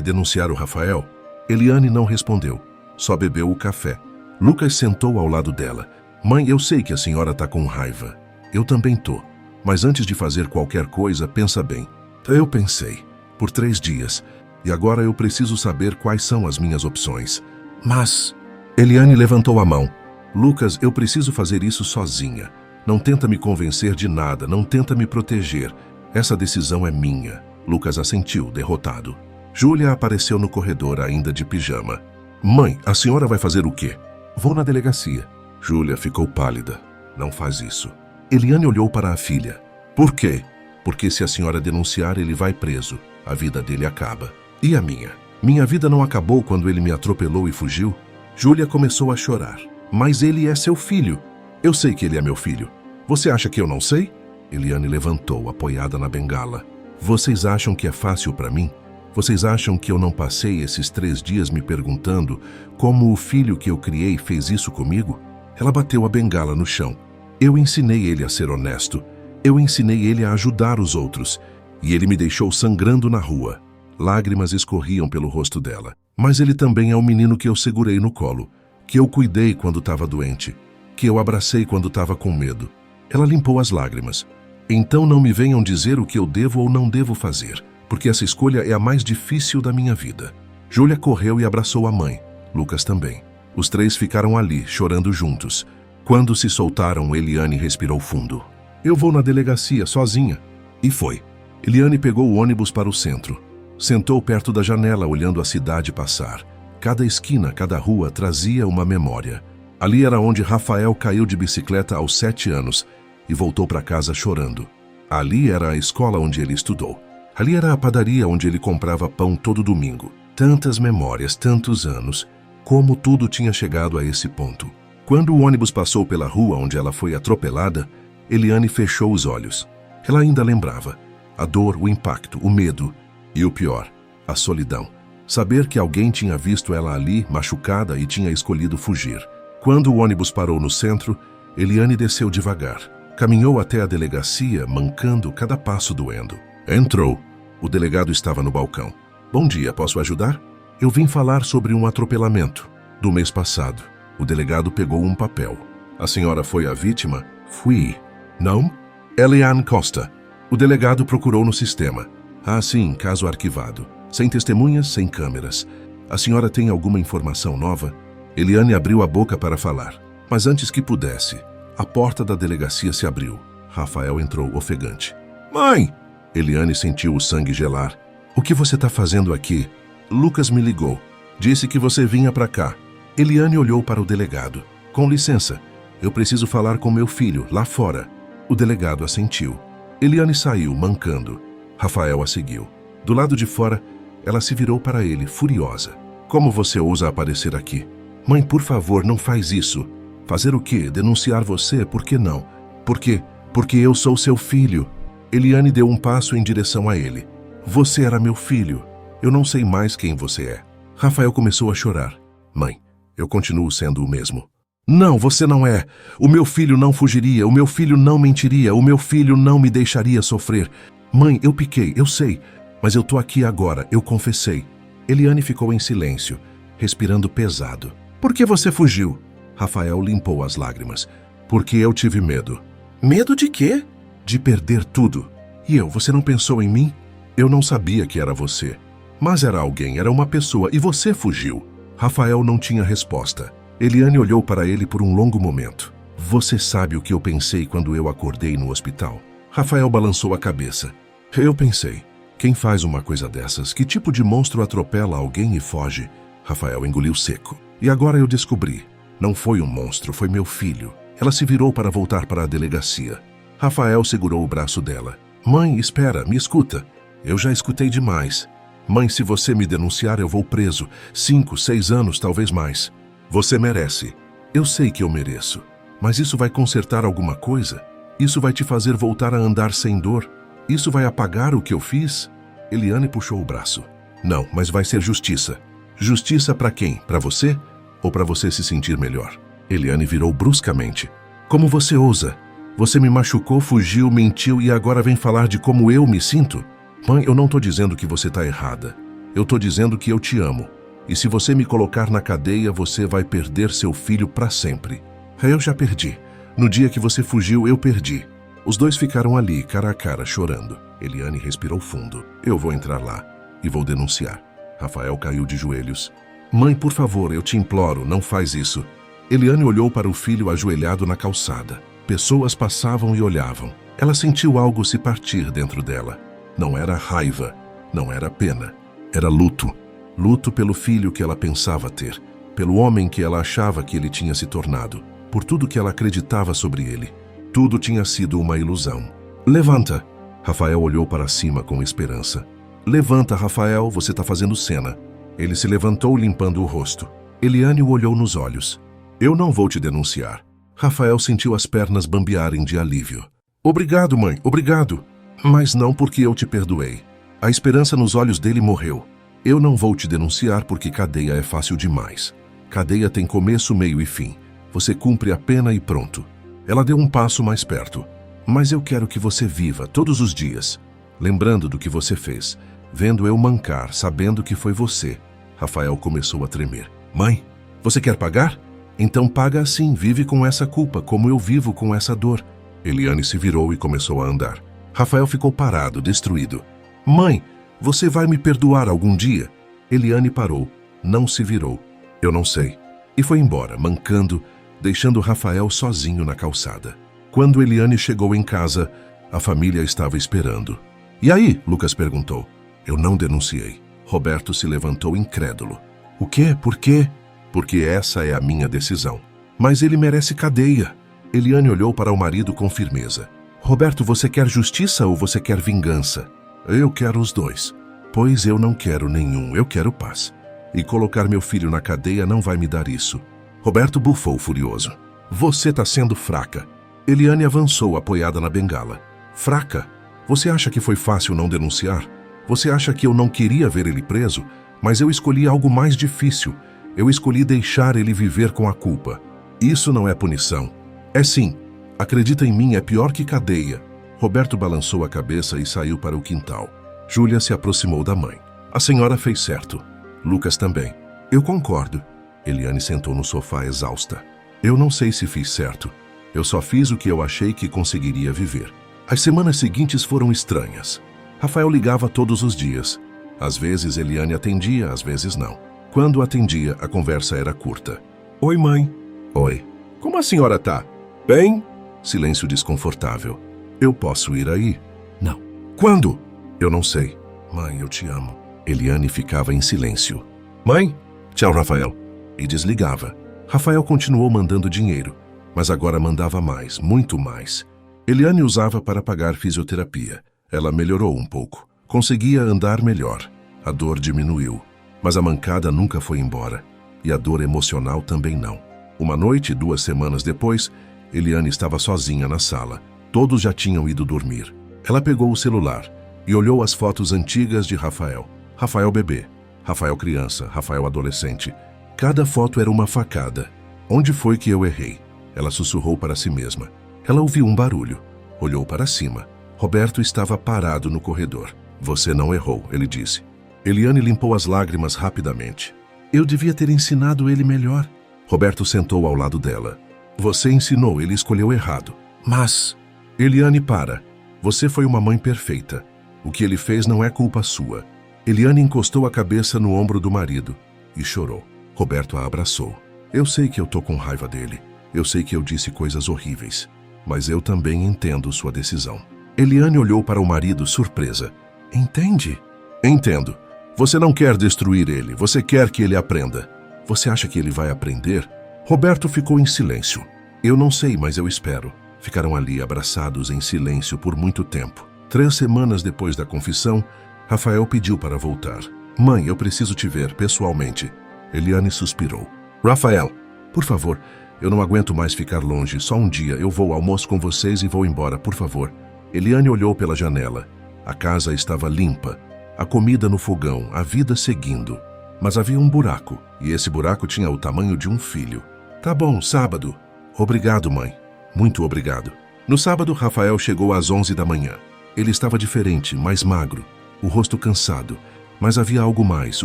denunciar o Rafael? Eliane não respondeu. Só bebeu o café. Lucas sentou ao lado dela. Mãe, eu sei que a senhora tá com raiva. Eu também tô. Mas antes de fazer qualquer coisa, pensa bem. Eu pensei. Por 3 dias. E agora eu preciso saber quais são as minhas opções. Mas... Eliane levantou a mão. Lucas, eu preciso fazer isso sozinha. Não tenta me convencer de nada, não tenta me proteger. Essa decisão é minha. Lucas assentiu, derrotado. Júlia apareceu no corredor, ainda de pijama. Mãe, a senhora vai fazer o quê? Vou na delegacia. Júlia ficou pálida. Não faz isso. Eliane olhou para a filha. Por quê? Porque se a senhora denunciar, ele vai preso. A vida dele acaba. E a minha? Minha vida não acabou quando ele me atropelou e fugiu? Júlia começou a chorar. Mas ele é seu filho. Eu sei que ele é meu filho. Você acha que eu não sei? Eliane levantou, apoiada na bengala. Vocês acham que é fácil para mim? Vocês acham que eu não passei esses 3 dias me perguntando como o filho que eu criei fez isso comigo? Ela bateu a bengala no chão. Eu ensinei ele a ser honesto. Eu ensinei ele a ajudar os outros. E ele me deixou sangrando na rua. Lágrimas escorriam pelo rosto dela. Mas ele também é o menino que eu segurei no colo, que eu cuidei quando estava doente, que eu abracei quando estava com medo. Ela limpou as lágrimas. Então não me venham dizer o que eu devo ou não devo fazer, porque essa escolha é a mais difícil da minha vida. Júlia correu e abraçou a mãe. Lucas também. Os 3 ficaram ali, chorando juntos. Quando se soltaram, Eliane respirou fundo. Eu vou na delegacia, sozinha. E foi. Eliane pegou o ônibus para o centro. Sentou perto da janela, olhando a cidade passar. Cada esquina, cada rua trazia uma memória. Ali era onde Rafael caiu de bicicleta aos 7 anos e voltou para casa chorando. Ali era a escola onde ele estudou. Ali era a padaria onde ele comprava pão todo domingo. Tantas memórias, tantos anos. Como tudo tinha chegado a esse ponto. Quando o ônibus passou pela rua onde ela foi atropelada, Eliane fechou os olhos. Ela ainda lembrava. A dor, o impacto, o medo e o pior, a solidão. Saber que alguém tinha visto ela ali, machucada, e tinha escolhido fugir. Quando o ônibus parou no centro, Eliane desceu devagar. Caminhou até a delegacia, mancando, cada passo doendo. Entrou. O delegado estava no balcão. Bom dia, posso ajudar? Eu vim falar sobre um atropelamento do mês passado. O delegado pegou um papel. A senhora foi a vítima? Fui. Não? Eliane Costa. O delegado procurou no sistema. Ah, sim, caso arquivado. Sem testemunhas, sem câmeras. A senhora tem alguma informação nova? Eliane abriu a boca para falar. Mas antes que pudesse, a porta da delegacia se abriu. Rafael entrou ofegante. Mãe! Eliane sentiu o sangue gelar. O que você está fazendo aqui? Lucas me ligou. Disse que você vinha para cá. Eliane olhou para o delegado. Com licença, eu preciso falar com meu filho, lá fora. O delegado assentiu. Eliane saiu, mancando. Rafael a seguiu. Do lado de fora, ela se virou para ele, furiosa. Como você ousa aparecer aqui? Mãe, por favor, não faz isso. Fazer o quê? Denunciar você? Por que não? Por quê? Porque eu sou seu filho. Eliane deu um passo em direção a ele. Você era meu filho. Eu não sei mais quem você é. Rafael começou a chorar. Mãe, eu continuo sendo o mesmo. Não, você não é. O meu filho não fugiria, o meu filho não mentiria, o meu filho não me deixaria sofrer. Mãe, eu piquei, eu sei, mas eu tô aqui agora, eu confessei. Eliane ficou em silêncio, respirando pesado. Por que você fugiu? Rafael limpou as lágrimas. Porque eu tive medo. Medo de quê? De perder tudo. E você não pensou em mim? Eu não sabia que era você. Mas era alguém, era uma pessoa, e você fugiu. Rafael não tinha resposta. Eliane olhou para ele por um longo momento. Você sabe o que eu pensei quando eu acordei no hospital? Rafael balançou a cabeça. Eu pensei, quem faz uma coisa dessas? Que tipo de monstro atropela alguém e foge? Rafael engoliu seco. E agora eu descobri. Não foi um monstro, foi meu filho. Ela se virou para voltar para a delegacia. Rafael segurou o braço dela. Mãe, espera, me escuta. Eu já escutei demais. Mãe, se você me denunciar, eu vou preso. 5, 6 anos, talvez mais. Você merece. Eu sei que eu mereço. Mas isso vai consertar alguma coisa? Isso vai te fazer voltar a andar sem dor? Isso vai apagar o que eu fiz? Eliane puxou o braço. Não, mas vai ser justiça. Justiça para quem? Para você? Ou para você se sentir melhor? Eliane virou bruscamente. Como você ousa? Você me machucou, fugiu, mentiu e agora vem falar de como eu me sinto? Mãe, eu não estou dizendo que você está errada. Eu estou dizendo que eu te amo. E se você me colocar na cadeia, você vai perder seu filho para sempre. Eu já perdi. No dia que você fugiu, eu perdi. Os dois ficaram ali, cara a cara, chorando. Eliane respirou fundo. Eu vou entrar lá e vou denunciar. Rafael caiu de joelhos. Mãe, por favor, eu te imploro, não faz isso. Eliane olhou para o filho ajoelhado na calçada. Pessoas passavam e olhavam. Ela sentiu algo se partir dentro dela. Não era raiva, não era pena. Era luto. Luto pelo filho que ela pensava ter, pelo homem que ela achava que ele tinha se tornado, por tudo que ela acreditava sobre ele. Tudo tinha sido uma ilusão. Levanta! Rafael olhou para cima com esperança. Levanta, Rafael, você está fazendo cena. Ele se levantou limpando o rosto. Eliane o olhou nos olhos. Eu não vou te denunciar. Rafael sentiu as pernas bambearem de alívio. Obrigado, mãe, obrigado. Mas não porque eu te perdoei. A esperança nos olhos dele morreu. Eu não vou te denunciar porque cadeia é fácil demais. Cadeia tem começo, meio e fim. Você cumpre a pena e pronto. Ela deu um passo mais perto. Mas eu quero que você viva todos os dias, lembrando do que você fez, vendo eu mancar, sabendo que foi você. Rafael começou a tremer. Mãe, você quer pagar? Então paga assim, vive com essa culpa, como eu vivo com essa dor. Eliane se virou e começou a andar. Rafael ficou parado, destruído. Mãe, você vai me perdoar algum dia? Eliane parou, não se virou. Eu não sei. E foi embora, mancando, deixando Rafael sozinho na calçada. Quando Eliane chegou em casa, a família estava esperando. E aí? Lucas perguntou. Eu não denunciei. Roberto se levantou incrédulo. O quê? Por quê? Porque essa é a minha decisão. Mas ele merece cadeia. Eliane olhou para o marido com firmeza. Roberto, você quer justiça ou você quer vingança? Eu quero os dois. Pois eu não quero nenhum, eu quero paz. E colocar meu filho na cadeia não vai me dar isso. Roberto bufou furioso. Você está sendo fraca. Eliane avançou apoiada na bengala. Fraca? Você acha que foi fácil não denunciar? Você acha que eu não queria ver ele preso? Mas eu escolhi algo mais difícil. Eu escolhi deixar ele viver com a culpa. Isso não é punição. É sim. Acredita em mim, é pior que cadeia. Roberto balançou a cabeça e saiu para o quintal. Júlia se aproximou da mãe. A senhora fez certo. Lucas também. Eu concordo. Eliane sentou no sofá exausta. Eu não sei se fiz certo. Eu só fiz o que eu achei que conseguiria viver. As semanas seguintes foram estranhas. Rafael ligava todos os dias. Às vezes Eliane atendia, às vezes não. Quando atendia, a conversa era curta. Oi, mãe. Oi. Como a senhora tá? Bem? Silêncio desconfortável. Eu posso ir aí? Não. Quando? Eu não sei. Mãe, eu te amo. Eliane ficava em silêncio. Mãe? Tchau, Rafael. E desligava. Rafael continuou mandando dinheiro, mas agora mandava mais, muito mais. Eliane usava para pagar fisioterapia. Ela melhorou um pouco. Conseguia andar melhor. A dor diminuiu. Mas a mancada nunca foi embora. E a dor emocional também não. Uma noite, 2 semanas depois, Eliane estava sozinha na sala. Todos já tinham ido dormir. Ela pegou o celular e olhou as fotos antigas de Rafael. Rafael bebê, Rafael criança, Rafael adolescente. Cada foto era uma facada. Onde foi que eu errei? Ela sussurrou para si mesma. Ela ouviu um barulho. Olhou para cima. Roberto estava parado no corredor. Você não errou, ele disse. Eliane limpou as lágrimas rapidamente. Eu devia ter ensinado ele melhor. Roberto sentou ao lado dela. Você ensinou, ele escolheu errado. Mas... Eliane, para. Você foi uma mãe perfeita. O que ele fez não é culpa sua. Eliane encostou a cabeça no ombro do marido e chorou. Roberto a abraçou. Eu sei que eu tô com raiva dele. Eu sei que eu disse coisas horríveis. Mas eu também entendo sua decisão. Eliane olhou para o marido surpresa. Entende? Entendo. Você não quer destruir ele. Você quer que ele aprenda. Você acha que ele vai aprender? Roberto ficou em silêncio. Eu não sei, mas eu espero. Ficaram ali abraçados em silêncio por muito tempo. 3 semanas depois da confissão, Rafael pediu para voltar. Mãe, eu preciso te ver pessoalmente. Eliane suspirou. Rafael, por favor, eu não aguento mais ficar longe. Só um dia eu vou ao almoço com vocês e vou embora, por favor. Eliane olhou pela janela. A casa estava limpa, a comida no fogão, a vida seguindo. Mas havia um buraco, e esse buraco tinha o tamanho de um filho. Tá bom, sábado. Obrigado, mãe. Muito obrigado. No sábado, Rafael chegou às 11 da manhã. Ele estava diferente, mais magro, o rosto cansado. Mas havia algo mais,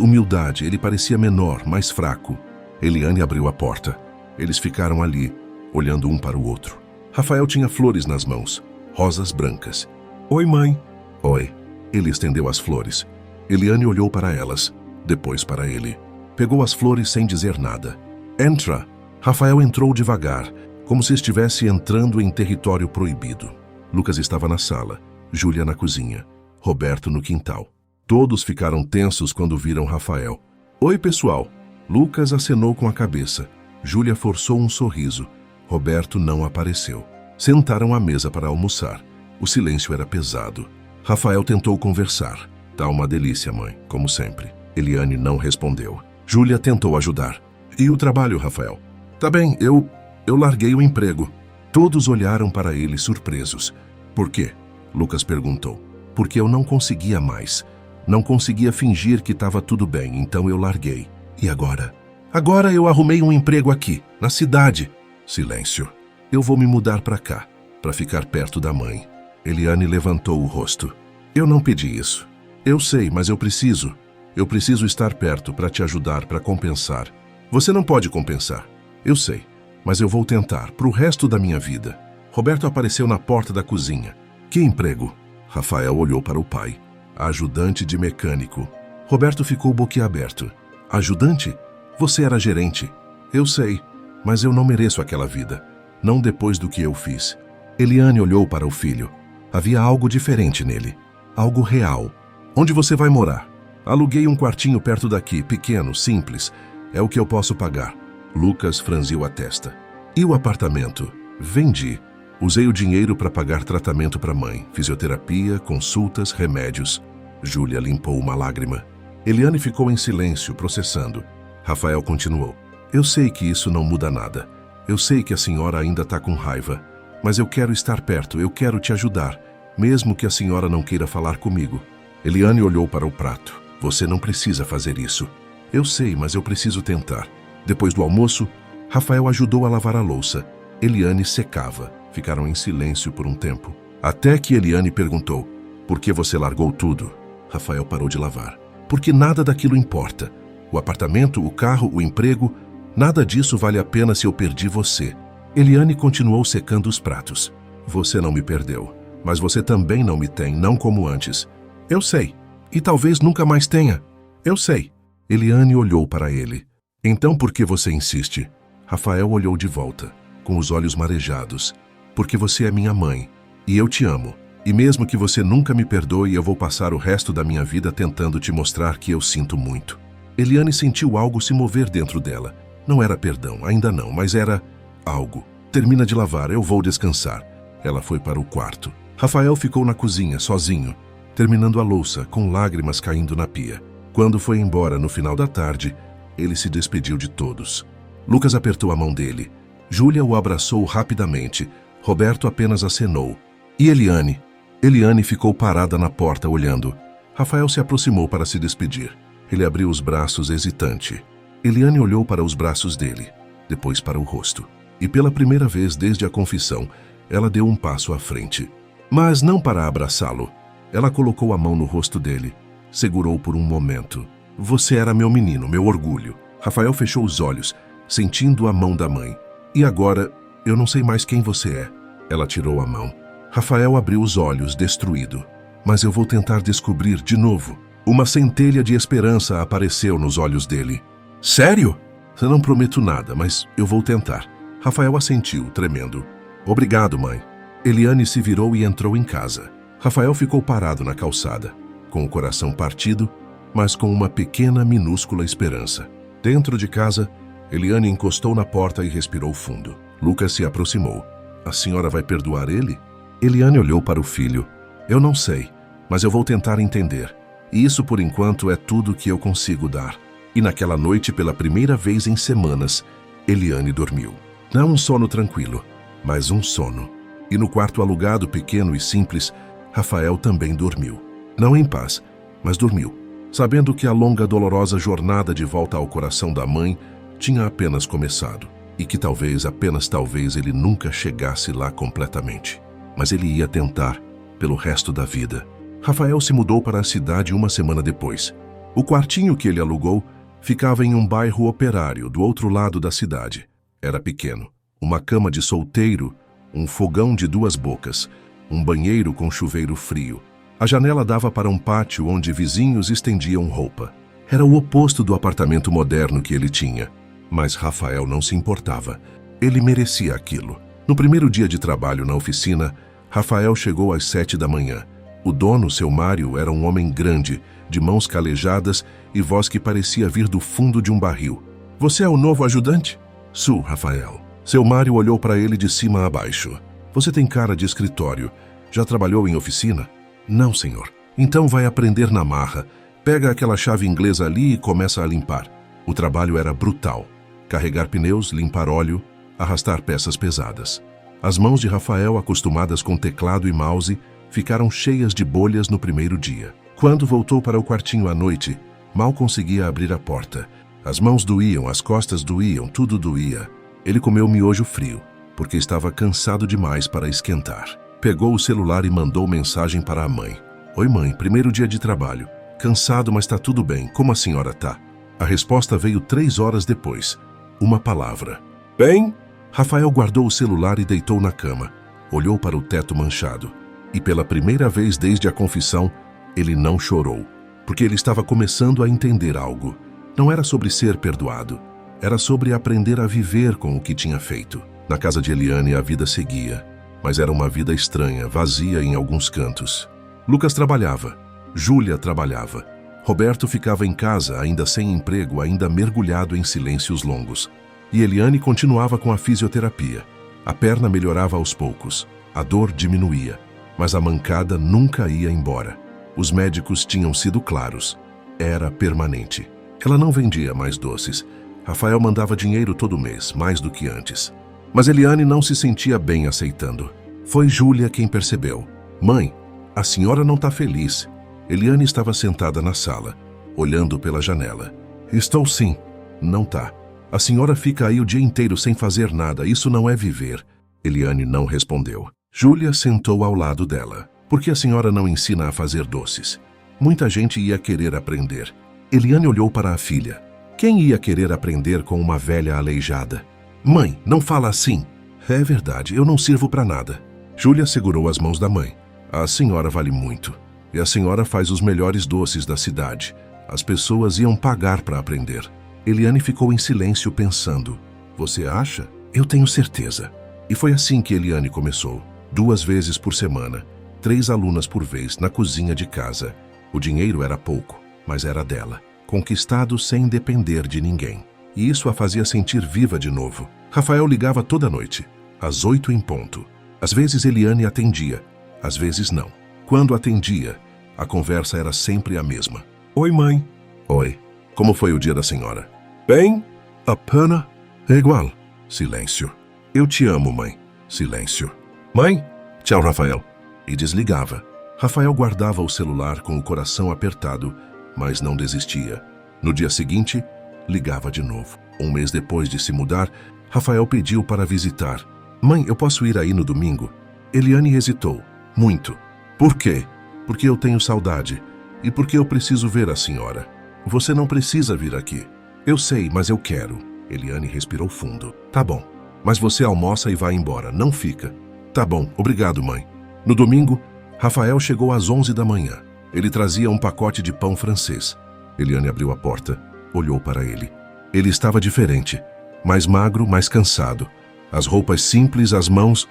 humildade. Ele parecia menor, mais fraco. Eliane abriu a porta. Eles ficaram ali, olhando um para o outro. Rafael tinha flores nas mãos, rosas brancas. Oi, mãe. Oi. Ele estendeu as flores. Eliane olhou para elas, depois para ele. Pegou as flores sem dizer nada. Entra. Rafael entrou devagar, como se estivesse entrando em território proibido. Lucas estava na sala, Júlia na cozinha, Roberto no quintal. Todos ficaram tensos quando viram Rafael. Oi, pessoal. Lucas acenou com a cabeça. Júlia forçou um sorriso. Roberto não apareceu. Sentaram à mesa para almoçar. O silêncio era pesado. Rafael tentou conversar. Tá uma delícia, mãe, como sempre. Eliane não respondeu. Júlia tentou ajudar. E o trabalho, Rafael? Tá bem, eu larguei o emprego. Todos olharam para ele surpresos. Por quê? Lucas perguntou. Porque eu não conseguia mais. Não conseguia fingir que estava tudo bem, então eu larguei. E agora? Agora eu arrumei um emprego aqui, na cidade. Silêncio. Eu vou me mudar para cá, para ficar perto da mãe. Eliane levantou o rosto. Eu não pedi isso. Eu sei, mas eu preciso. Eu preciso estar perto para te ajudar, para compensar. Você não pode compensar. Eu sei, mas eu vou tentar, pro resto da minha vida. Roberto apareceu na porta da cozinha. Que emprego? Rafael olhou para o pai. Ajudante de mecânico. Roberto ficou boquiaberto. Ajudante? Você era gerente. Eu sei, mas eu não mereço aquela vida. Não depois do que eu fiz. Eliane olhou para o filho. Havia algo diferente nele. Algo real. Onde você vai morar? Aluguei um quartinho perto daqui, pequeno, simples. É o que eu posso pagar. Lucas franziu a testa. E o apartamento? Vendi. Usei o dinheiro para pagar tratamento para a mãe, fisioterapia, consultas, remédios. Júlia limpou uma lágrima. Eliane ficou em silêncio, processando. Rafael continuou. Eu sei que isso não muda nada. Eu sei que a senhora ainda está com raiva. Mas eu quero estar perto, eu quero te ajudar, mesmo que a senhora não queira falar comigo. Eliane olhou para o prato. Você não precisa fazer isso. Eu sei, mas eu preciso tentar. Depois do almoço, Rafael ajudou a lavar a louça. Eliane secava. Ficaram em silêncio por um tempo. Até que Eliane perguntou, por que você largou tudo? Rafael parou de lavar. Porque nada daquilo importa. O apartamento, o carro, o emprego, nada disso vale a pena se eu perdi você. Eliane continuou secando os pratos. Você não me perdeu, mas você também não me tem, não como antes. Eu sei. E talvez nunca mais tenha. Eu sei. Eliane olhou para ele. Então por que você insiste? Rafael olhou de volta, com os olhos marejados. Porque você é minha mãe, e eu te amo. E mesmo que você nunca me perdoe, eu vou passar o resto da minha vida tentando te mostrar que eu sinto muito. Eliane sentiu algo se mover dentro dela. Não era perdão, ainda não, mas era algo. Termina de lavar, eu vou descansar. Ela foi para o quarto. Rafael ficou na cozinha, sozinho, terminando a louça, com lágrimas caindo na pia. Quando foi embora no final da tarde, ele se despediu de todos. Lucas apertou a mão dele. Júlia o abraçou rapidamente. Roberto apenas acenou. E Eliane? Eliane ficou parada na porta olhando. Rafael se aproximou para se despedir. Ele abriu os braços hesitante. Eliane olhou para os braços dele, depois para o rosto. E pela primeira vez desde a confissão, ela deu um passo à frente. Mas não para abraçá-lo. Ela colocou a mão no rosto dele. Segurou por um momento. Você era meu menino, meu orgulho. Rafael fechou os olhos, sentindo a mão da mãe. E agora, eu não sei mais quem você é. Ela tirou a mão. Rafael abriu os olhos, destruído. Mas eu vou tentar descobrir de novo. Uma centelha de esperança apareceu nos olhos dele. Sério? Eu não prometo nada, mas eu vou tentar. Rafael assentiu, tremendo. Obrigado, mãe. Eliane se virou e entrou em casa. Rafael ficou parado na calçada, com o coração partido, mas com uma pequena, minúscula esperança. Dentro de casa, Eliane encostou na porta e respirou fundo. Lucas se aproximou. A senhora vai perdoar ele? Eliane olhou para o filho. Eu não sei, mas eu vou tentar entender. E isso, por enquanto, é tudo que eu consigo dar. E naquela noite, pela primeira vez em semanas, Eliane dormiu. Não um sono tranquilo, mas um sono. E no quarto alugado, pequeno e simples, Rafael também dormiu. Não em paz, mas dormiu, sabendo que a longa, dolorosa jornada de volta ao coração da mãe tinha apenas começado. E que talvez, apenas talvez, ele nunca chegasse lá completamente. Mas ele ia tentar, pelo resto da vida. Rafael se mudou para a cidade uma semana depois. O quartinho que ele alugou ficava em um bairro operário, do outro lado da cidade. Era pequeno. Uma cama de solteiro, um fogão de 2 bocas, um banheiro com chuveiro frio. A janela dava para um pátio onde vizinhos estendiam roupa. Era o oposto do apartamento moderno que ele tinha. Mas Rafael não se importava. Ele merecia aquilo. No primeiro dia de trabalho na oficina, Rafael chegou às 7 da manhã. O dono, seu Mário, era um homem grande, de mãos calejadas e voz que parecia vir do fundo de um barril. Você é o novo ajudante? Su, Rafael. Seu Mário olhou para ele de cima a baixo. Você tem cara de escritório. Já trabalhou em oficina? Não, senhor. Então vai aprender na marra. Pega aquela chave inglesa ali e começa a limpar. O trabalho era brutal. Carregar pneus, limpar óleo, arrastar peças pesadas. As mãos de Rafael, acostumadas com teclado e mouse, ficaram cheias de bolhas no primeiro dia. Quando voltou para o quartinho à noite, mal conseguia abrir a porta. As mãos doíam, as costas doíam, tudo doía. Ele comeu miojo frio, porque estava cansado demais para esquentar. Pegou o celular e mandou mensagem para a mãe. Oi, mãe, primeiro dia de trabalho. Cansado, mas tá tudo bem. Como a senhora tá? A resposta veio 3 horas depois. Uma palavra. Bem? Rafael guardou o celular e deitou na cama. Olhou para o teto manchado. E pela primeira vez desde a confissão, ele não chorou, porque ele estava começando a entender algo. Não era sobre ser perdoado. Era sobre aprender a viver com o que tinha feito. Na casa de Eliane a vida seguia, mas era uma vida estranha, vazia em alguns cantos. Lucas trabalhava. Júlia trabalhava. Roberto ficava em casa, ainda sem emprego, ainda mergulhado em silêncios longos. E Eliane continuava com a fisioterapia. A perna melhorava aos poucos. A dor diminuía. Mas a mancada nunca ia embora. Os médicos tinham sido claros. Era permanente. Ela não vendia mais doces. Rafael mandava dinheiro todo mês, mais do que antes. Mas Eliane não se sentia bem aceitando. Foi Júlia quem percebeu. Mãe, a senhora não está feliz. Eliane estava sentada na sala, olhando pela janela. Estou sim. Não tá. A senhora fica aí o dia inteiro sem fazer nada. Isso não é viver. Eliane não respondeu. Júlia sentou ao lado dela. Por que a senhora não ensina a fazer doces? Muita gente ia querer aprender. Eliane olhou para a filha. Quem ia querer aprender com uma velha aleijada? Mãe, não fala assim. É verdade, eu não sirvo para nada. Júlia segurou as mãos da mãe. A senhora vale muito. E a senhora faz os melhores doces da cidade. As pessoas iam pagar para aprender. Eliane ficou em silêncio pensando. Você acha? Eu tenho certeza. E foi assim que Eliane começou. 2 vezes por semana, 3 alunas por vez, na cozinha de casa. O dinheiro era pouco, mas era dela. Conquistado sem depender de ninguém. E isso a fazia sentir viva de novo. Rafael ligava toda noite, às 8 em ponto. Às vezes Eliane atendia, às vezes não. Quando atendia, a conversa era sempre a mesma. Oi, mãe. Oi. Como foi o dia da senhora? Bem? A pena? É igual. Silêncio. Eu te amo, mãe. Silêncio. Mãe? Tchau, Rafael. E desligava. Rafael guardava o celular com o coração apertado, mas não desistia. No dia seguinte, ligava de novo. 1 mês depois de se mudar, Rafael pediu para visitar. Mãe, eu posso ir aí no domingo? Eliane hesitou. Muito. Por quê? Porque eu tenho saudade. E porque eu preciso ver a senhora. Você não precisa vir aqui. Eu sei, mas eu quero. Eliane respirou fundo. Tá bom. Mas você almoça e vai embora. Não fica. Tá bom. Obrigado, mãe. No domingo, Rafael chegou às 11 da manhã. Ele trazia um pacote de pão francês. Eliane abriu a porta, olhou para ele. Ele estava diferente, mais magro, mais cansado. As roupas simples, as mãos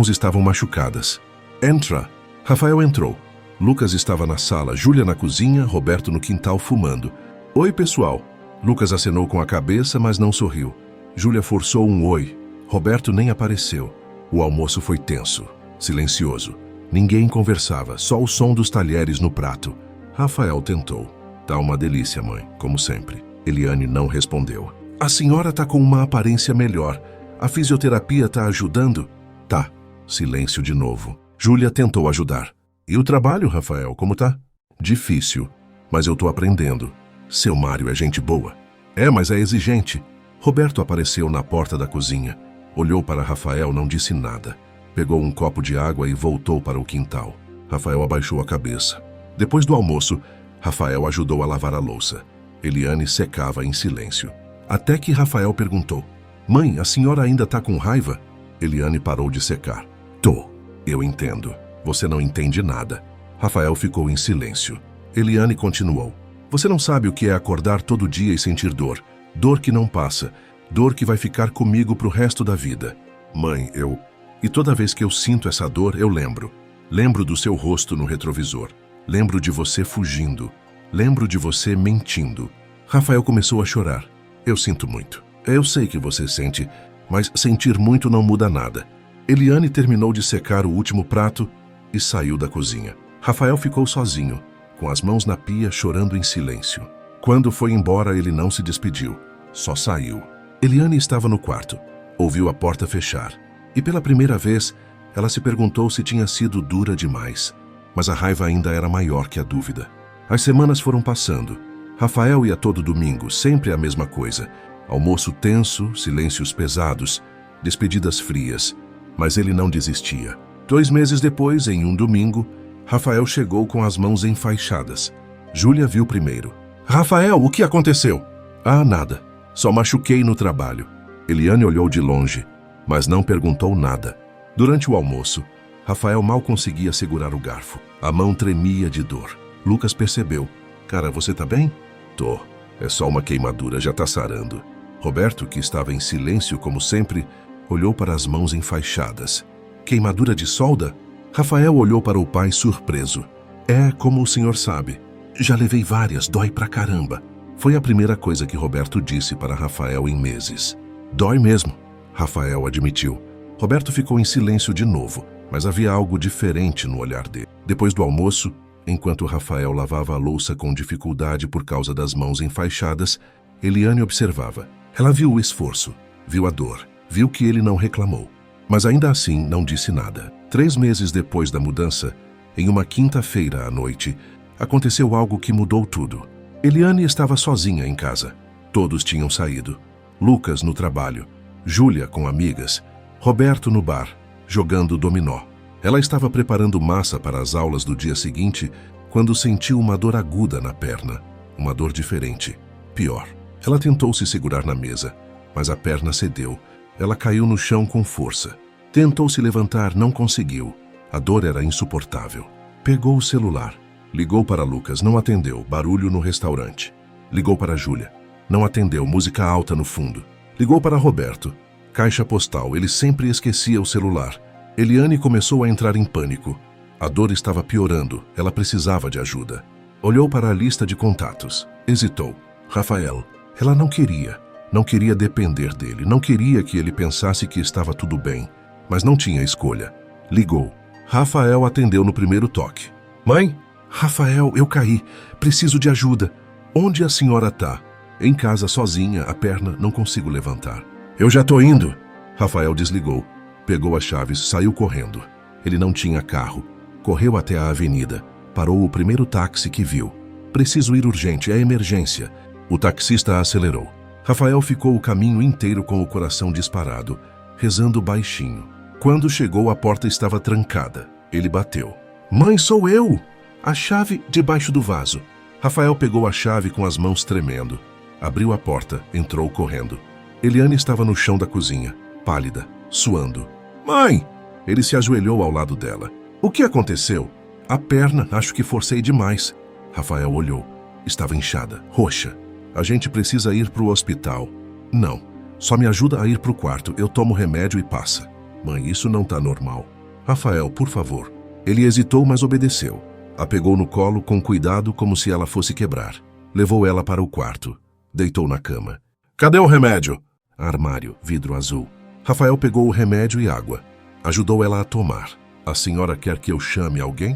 estavam machucadas. Entra! Rafael entrou. Lucas estava na sala, Júlia na cozinha, Roberto no quintal fumando. Oi, pessoal. Lucas acenou com a cabeça, mas não sorriu. Júlia forçou um oi. Roberto nem apareceu. O almoço foi tenso, silencioso. Ninguém conversava, só o som dos talheres no prato. Rafael tentou. Tá uma delícia, mãe, como sempre. Eliane não respondeu. A senhora tá com uma aparência melhor. A fisioterapia tá ajudando? Tá. Silêncio de novo. Júlia tentou ajudar. E o trabalho, Rafael, como tá? Difícil, mas eu tô aprendendo. Seu Mário é gente boa. É, mas é exigente. Roberto apareceu na porta da cozinha. Olhou para Rafael, não disse nada. Pegou um copo de água e voltou para o quintal. Rafael abaixou a cabeça. Depois do almoço, Rafael ajudou a lavar a louça. Eliane secava em silêncio. Até que Rafael perguntou: Mãe, a senhora ainda tá com raiva? Eliane parou de secar. Tô. Eu entendo. Você não entende nada. Rafael ficou em silêncio. Eliane continuou. Você não sabe o que é acordar todo dia e sentir dor. Dor que não passa. Dor que vai ficar comigo pro resto da vida. Mãe, eu... E toda vez que eu sinto essa dor, eu lembro. Lembro do seu rosto no retrovisor. Lembro de você fugindo. Lembro de você mentindo. Rafael começou a chorar. Eu sinto muito. Eu sei que você sente, mas sentir muito não muda nada. Eliane terminou de secar o último prato e saiu da cozinha. Rafael ficou sozinho, com as mãos na pia, chorando em silêncio. Quando foi embora, ele não se despediu, só saiu. Eliane estava no quarto, ouviu a porta fechar. E pela primeira vez, ela se perguntou se tinha sido dura demais. Mas a raiva ainda era maior que a dúvida. As semanas foram passando. Rafael ia todo domingo, sempre a mesma coisa. Almoço tenso, silêncios pesados, despedidas frias. Mas ele não desistia. 2 meses depois, em um domingo, Rafael chegou com as mãos enfaixadas. Júlia viu primeiro. Rafael, o que aconteceu? Ah, nada. Só machuquei no trabalho. Eliane olhou de longe, mas não perguntou nada. Durante o almoço, Rafael mal conseguia segurar o garfo. A mão tremia de dor. Lucas percebeu. Cara, você tá bem? Tô. É só uma queimadura, já tá sarando. Roberto, que estava em silêncio como sempre, olhou para as mãos enfaixadas. Queimadura de solda? Rafael olhou para o pai surpreso. É, como o senhor sabe. Já levei várias, dói pra caramba. Foi a primeira coisa que Roberto disse para Rafael em meses. Dói mesmo, Rafael admitiu. Roberto ficou em silêncio de novo, mas havia algo diferente no olhar dele. Depois do almoço, enquanto Rafael lavava a louça com dificuldade por causa das mãos enfaixadas, Eliane observava. Ela viu o esforço, viu a dor, viu que ele não reclamou. Mas ainda assim não disse nada. 3 meses depois da mudança, em uma quinta-feira à noite, aconteceu algo que mudou tudo. Eliane estava sozinha em casa. Todos tinham saído. Lucas no trabalho, Júlia com amigas, Roberto no bar, jogando dominó. Ela estava preparando massa para as aulas do dia seguinte quando sentiu uma dor aguda na perna. Uma dor diferente. Pior. Ela tentou se segurar na mesa, mas a perna cedeu. Ela caiu no chão com força. Tentou se levantar, não conseguiu. A dor era insuportável. Pegou o celular. Ligou para Lucas, não atendeu, barulho no restaurante. Ligou para Júlia. Não atendeu, música alta no fundo. Ligou para Roberto. Caixa postal, ele sempre esquecia o celular. Eliane começou a entrar em pânico. A dor estava piorando, ela precisava de ajuda. Olhou para a lista de contatos. Hesitou. Rafael. Ela não queria depender dele, não queria que ele pensasse que estava tudo bem, mas não tinha escolha. Ligou. Rafael atendeu no primeiro toque. Mãe? Rafael, eu caí, preciso de ajuda. Onde a senhora tá? Em casa, sozinha, a perna, não consigo levantar. Eu já tô indo. Rafael desligou, pegou as chaves, saiu correndo. Ele não tinha carro. Correu até a avenida, parou o primeiro táxi que viu. Preciso ir urgente, é emergência. O taxista acelerou. Rafael ficou o caminho inteiro com o coração disparado, rezando baixinho. Quando chegou, a porta estava trancada. Ele bateu. Mãe, sou eu! A chave debaixo do vaso. Rafael pegou a chave com as mãos tremendo. Abriu a porta, entrou correndo. Eliane estava no chão da cozinha, pálida, suando. Mãe! Ele se ajoelhou ao lado dela. O que aconteceu? A perna, acho que forcei demais. Rafael olhou. Estava inchada, roxa. A gente precisa ir para o hospital. Não, só me ajuda a ir para o quarto. Eu tomo remédio e passa. Mãe, isso não tá normal. Rafael, por favor. Ele hesitou, mas obedeceu. A pegou no colo com cuidado, como se ela fosse quebrar. Levou ela para o quarto. Deitou na cama. Cadê o remédio? Armário, vidro azul. Rafael pegou o remédio e água. Ajudou ela a tomar. A senhora quer que eu chame alguém?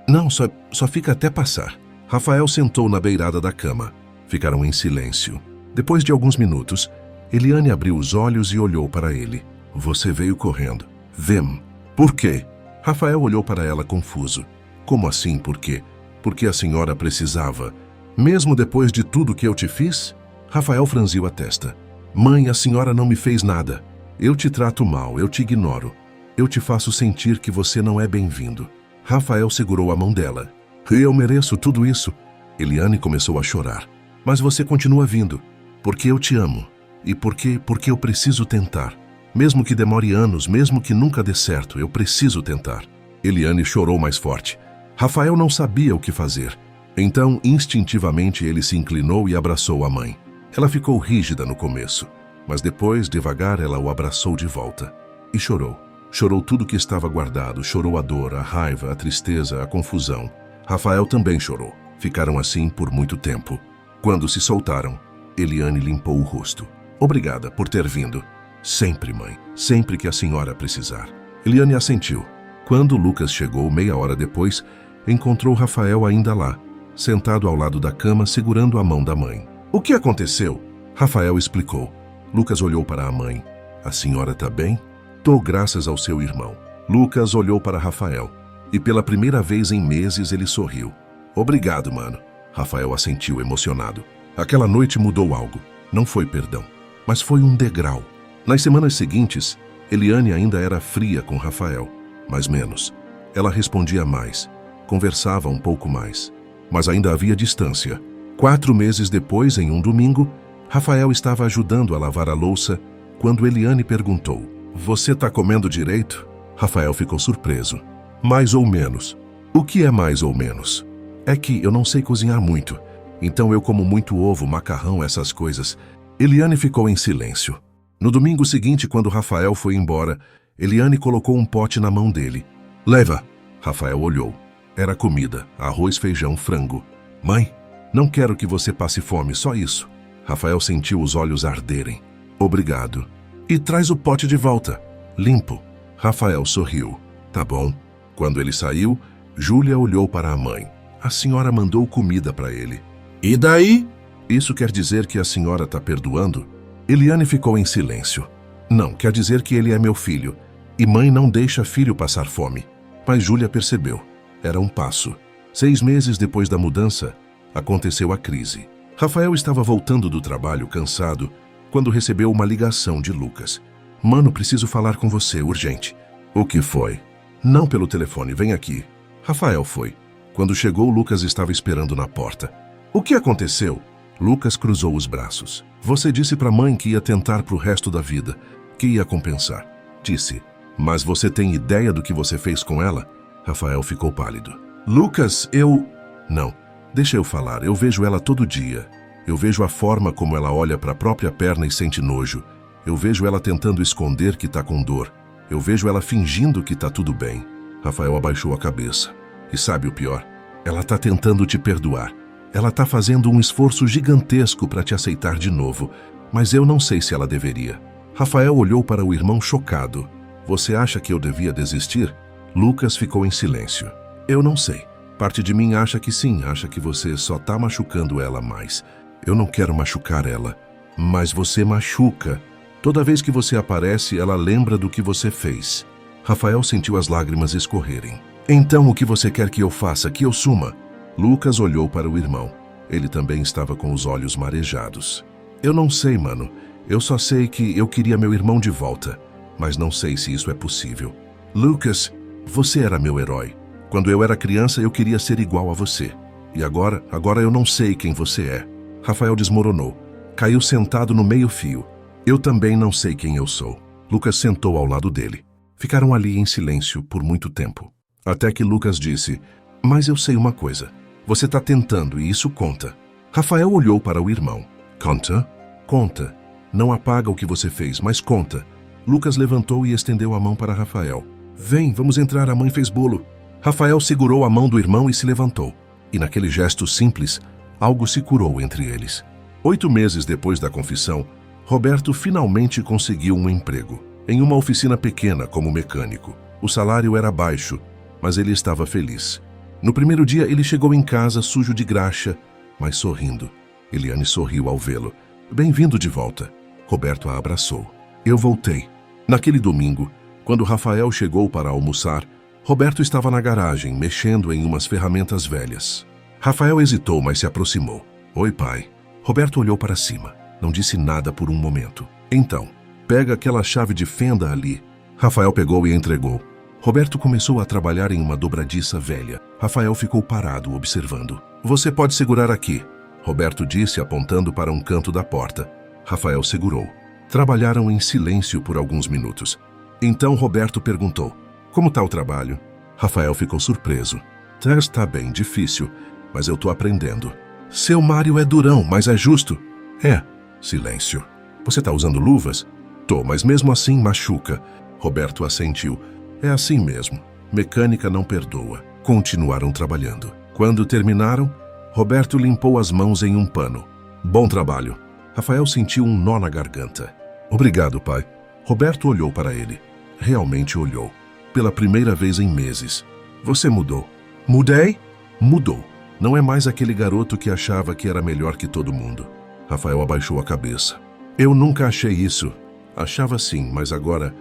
Não, só fica até passar. Rafael sentou na beirada da cama. Ficaram em silêncio. Depois de alguns minutos, Eliane abriu os olhos e olhou para ele. Você veio correndo. Vem. Por quê? Rafael olhou para ela confuso. Como assim, por quê? Porque a senhora precisava. Mesmo depois de tudo que eu te fiz? Rafael franziu a testa. Mãe, a senhora não me fez nada. Eu te trato mal, eu te ignoro. Eu te faço sentir que você não é bem-vindo. Rafael segurou a mão dela. Eu mereço tudo isso. Eliane começou a chorar. Mas você continua vindo. Porque eu te amo. E porque eu preciso tentar. Mesmo que demore anos, mesmo que nunca dê certo, eu preciso tentar. Eliane chorou mais forte. Rafael não sabia o que fazer. Então, instintivamente, ele se inclinou e abraçou a mãe. Ela ficou rígida no começo, mas depois, devagar, ela o abraçou de volta. E chorou. Chorou tudo que estava guardado, chorou a dor, a raiva, a tristeza, a confusão. Rafael também chorou. Ficaram assim por muito tempo. Quando se soltaram, Eliane limpou o rosto. Obrigada por ter vindo. Sempre, mãe. Sempre que a senhora precisar. Eliane assentiu. Quando Lucas chegou, meia hora depois, encontrou Rafael ainda lá, sentado ao lado da cama, segurando a mão da mãe. O que aconteceu? Rafael explicou. Lucas olhou para a mãe. A senhora tá bem? Tô, graças ao seu irmão. Lucas olhou para Rafael. E pela primeira vez em meses ele sorriu. Obrigado, mano. Rafael assentiu emocionado. Aquela noite mudou algo. Não foi perdão, mas foi um degrau. Nas semanas seguintes, Eliane ainda era fria com Rafael, mas menos. Ela respondia mais, conversava um pouco mais, mas ainda havia distância. 4 meses depois, em um domingo, Rafael estava ajudando a lavar a louça quando Eliane perguntou: Você tá comendo direito? Rafael ficou surpreso. Mais ou menos. O que é mais ou menos? É que eu não sei cozinhar muito, então eu como muito ovo, macarrão, essas coisas. Eliane ficou em silêncio. No domingo seguinte, quando Rafael foi embora, Eliane colocou um pote na mão dele. Leva. Rafael olhou. Era comida, arroz, feijão, frango. Mãe, não quero que você passe fome, só isso. Rafael sentiu os olhos arderem. Obrigado. E traz o pote de volta. Limpo. Rafael sorriu. Tá bom. Quando ele saiu, Júlia olhou para a mãe. A senhora mandou comida para ele. E daí? Isso quer dizer que a senhora está perdoando? Eliane ficou em silêncio. Não, quer dizer que ele é meu filho. E mãe não deixa filho passar fome. Mas Júlia percebeu. Era um passo. 6 meses depois da mudança, aconteceu a crise. Rafael estava voltando do trabalho, cansado, quando recebeu uma ligação de Lucas. Mano, preciso falar com você, urgente. O que foi? Não pelo telefone, vem aqui. Rafael foi. Quando chegou, Lucas estava esperando na porta. O que aconteceu? Lucas cruzou os braços. Você disse para a mãe que ia tentar pro resto da vida, que ia compensar. Disse. Mas você tem ideia do que você fez com ela? Rafael ficou pálido. Lucas, eu... Não, deixa eu falar. Eu vejo ela todo dia. Eu vejo a forma como ela olha para a própria perna e sente nojo. Eu vejo ela tentando esconder que tá com dor. Eu vejo ela fingindo que tá tudo bem. Rafael abaixou a cabeça. E sabe o pior? Ela tá tentando te perdoar. Ela tá fazendo um esforço gigantesco para te aceitar de novo, mas eu não sei se ela deveria. Rafael olhou para o irmão chocado. Você acha que eu devia desistir? Lucas ficou em silêncio. Eu não sei. Parte de mim acha que sim, acha que você só tá machucando ela mais. Eu não quero machucar ela, mas você machuca. Toda vez que você aparece, ela lembra do que você fez. Rafael sentiu as lágrimas escorrerem. Então o que você quer que eu faça, que eu suma? Lucas olhou para o irmão. Ele também estava com os olhos marejados. Eu não sei, mano. Eu só sei que eu queria meu irmão de volta. Mas não sei se isso é possível. Lucas, você era meu herói. Quando eu era criança, eu queria ser igual a você. E agora eu não sei quem você é. Rafael desmoronou. Caiu sentado no meio-fio. Eu também não sei quem eu sou. Lucas sentou ao lado dele. Ficaram ali em silêncio por muito tempo. Até que Lucas disse... Mas eu sei uma coisa. Você está tentando e isso conta. Rafael olhou para o irmão. Conta? Conta. Não apaga o que você fez, mas conta. Lucas levantou e estendeu a mão para Rafael. Vem, vamos entrar, a mãe fez bolo. Rafael segurou a mão do irmão e se levantou. E naquele gesto simples, algo se curou entre eles. 8 meses depois da confissão, Roberto finalmente conseguiu um emprego. Em uma oficina pequena como mecânico. O salário era baixo, mas ele estava feliz. No primeiro dia, ele chegou em casa sujo de graxa, mas sorrindo. Eliane sorriu ao vê-lo. Bem-vindo de volta. Roberto a abraçou. Eu voltei. Naquele domingo, quando Rafael chegou para almoçar, Roberto estava na garagem, mexendo em umas ferramentas velhas. Rafael hesitou, mas se aproximou. Oi, pai. Roberto olhou para cima. Não disse nada por um momento. Então, pega aquela chave de fenda ali. Rafael pegou e entregou. Roberto começou a trabalhar em uma dobradiça velha. Rafael ficou parado, observando. Você pode segurar aqui, Roberto disse, apontando para um canto da porta. Rafael segurou. Trabalharam em silêncio por alguns minutos. Então Roberto perguntou, como está o trabalho? Rafael ficou surpreso. Está bem difícil, mas eu estou aprendendo. Seu Mário é durão, mas é justo. É. Silêncio. Você está usando luvas? Tô, mas mesmo assim machuca. Roberto assentiu. É assim mesmo. Mecânica não perdoa. Continuaram trabalhando. Quando terminaram, Roberto limpou as mãos em um pano. Bom trabalho. Rafael sentiu um nó na garganta. Obrigado, pai. Roberto olhou para ele. Realmente olhou. Pela primeira vez em meses. Você mudou. Mudei? Mudou. Não é mais aquele garoto que achava que era melhor que todo mundo. Rafael abaixou a cabeça. Eu nunca achei isso. Achava sim, mas agora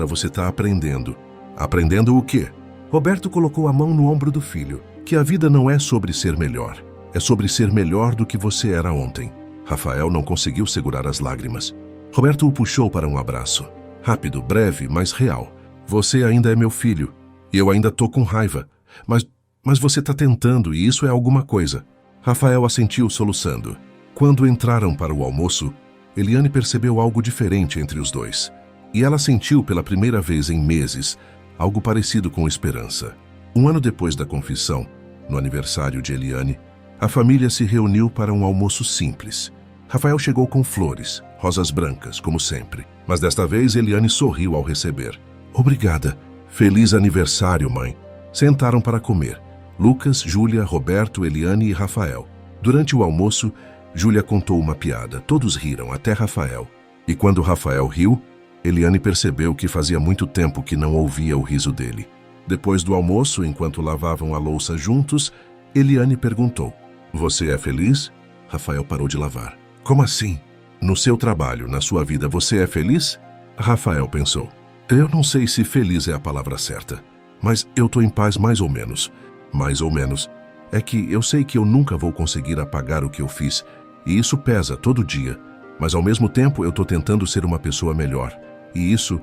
você está aprendendo. Aprendendo o quê? Roberto colocou a mão no ombro do filho. Que a vida não é sobre ser melhor. É sobre ser melhor do que você era ontem. Rafael não conseguiu segurar as lágrimas. Roberto o puxou para um abraço. Rápido, breve, mas real. Você ainda é meu filho. E eu ainda tô com raiva. Mas você está tentando e isso é alguma coisa. Rafael assentiu soluçando. Quando entraram para o almoço, Eliane percebeu algo diferente entre os dois. E ela sentiu pela primeira vez em meses algo parecido com esperança. Um ano depois da confissão, no aniversário de Eliane, a família se reuniu para um almoço simples. Rafael chegou com flores, rosas brancas, como sempre. Mas desta vez Eliane sorriu ao receber. Obrigada. Feliz aniversário, mãe. Sentaram para comer. Lucas, Júlia, Roberto, Eliane e Rafael. Durante o almoço, Júlia contou uma piada. Todos riram, até Rafael. E quando Rafael riu, Eliane percebeu que fazia muito tempo que não ouvia o riso dele. Depois do almoço, enquanto lavavam a louça juntos, Eliane perguntou, você é feliz? Rafael parou de lavar. Como assim? No seu trabalho, na sua vida, você é feliz? Rafael pensou. Eu não sei se feliz é a palavra certa, mas eu tô em paz mais ou menos. Mais ou menos. É que eu sei que eu nunca vou conseguir apagar o que eu fiz, e isso pesa todo dia. Mas ao mesmo tempo eu tô tentando ser uma pessoa melhor. E isso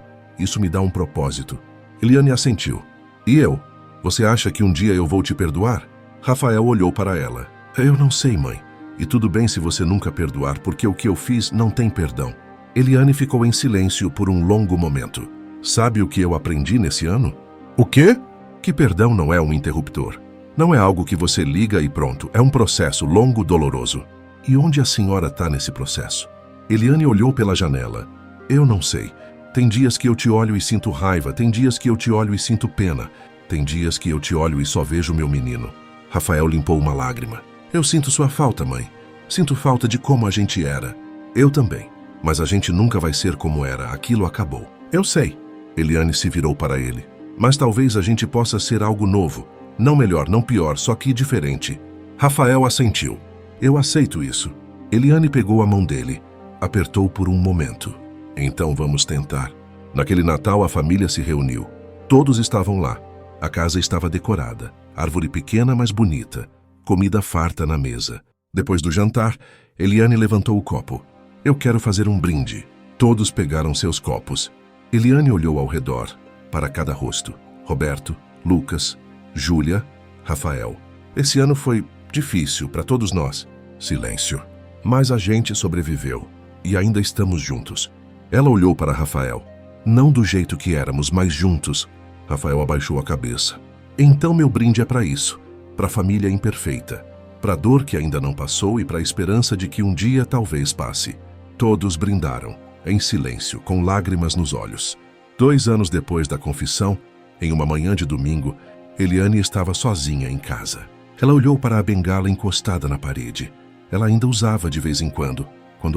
me dá um propósito. Eliane assentiu. E eu? Você acha que um dia eu vou te perdoar? Rafael olhou para ela. Eu não sei, mãe. E tudo bem se você nunca perdoar, porque o que eu fiz não tem perdão. Eliane ficou em silêncio por um longo momento. Sabe o que eu aprendi nesse ano? O quê? Que perdão não é um interruptor. Não é algo que você liga e pronto. É um processo longo, doloroso. E onde a senhora está nesse processo? Eliane olhou pela janela. Eu não sei. Tem dias que eu te olho e sinto raiva. Tem dias que eu te olho e sinto pena. Tem dias que eu te olho e só vejo meu menino. Rafael limpou uma lágrima. Eu sinto sua falta, mãe. Sinto falta de como a gente era. Eu também. Mas a gente nunca vai ser como era. Aquilo acabou. Eu sei. Eliane se virou para ele. Mas talvez a gente possa ser algo novo. Não melhor, não pior, só que diferente. Rafael assentiu. Eu aceito isso. Eliane pegou a mão dele. Apertou por um momento. Então vamos tentar. Naquele Natal a família se reuniu. Todos estavam lá. A casa estava decorada. Árvore pequena, mas bonita. Comida farta na mesa. Depois do jantar, Eliane levantou o copo. Eu quero fazer um brinde. Todos pegaram seus copos. Eliane olhou ao redor, para cada rosto. Roberto, Lucas, Júlia, Rafael. Esse ano foi difícil para todos nós. Silêncio. Mas a gente sobreviveu. E ainda estamos juntos. Ela olhou para Rafael. Não do jeito que éramos, mas juntos. Rafael abaixou a cabeça. Então meu brinde é para isso. para a família imperfeita, para a dor que ainda não passou e para a esperança de que um dia talvez passe. Todos brindaram, em silêncio, com lágrimas nos olhos. 2 anos depois da confissão, em uma manhã de domingo, Eliane estava sozinha em casa. Ela olhou para a bengala encostada na parede. Ela ainda usava de vez em quando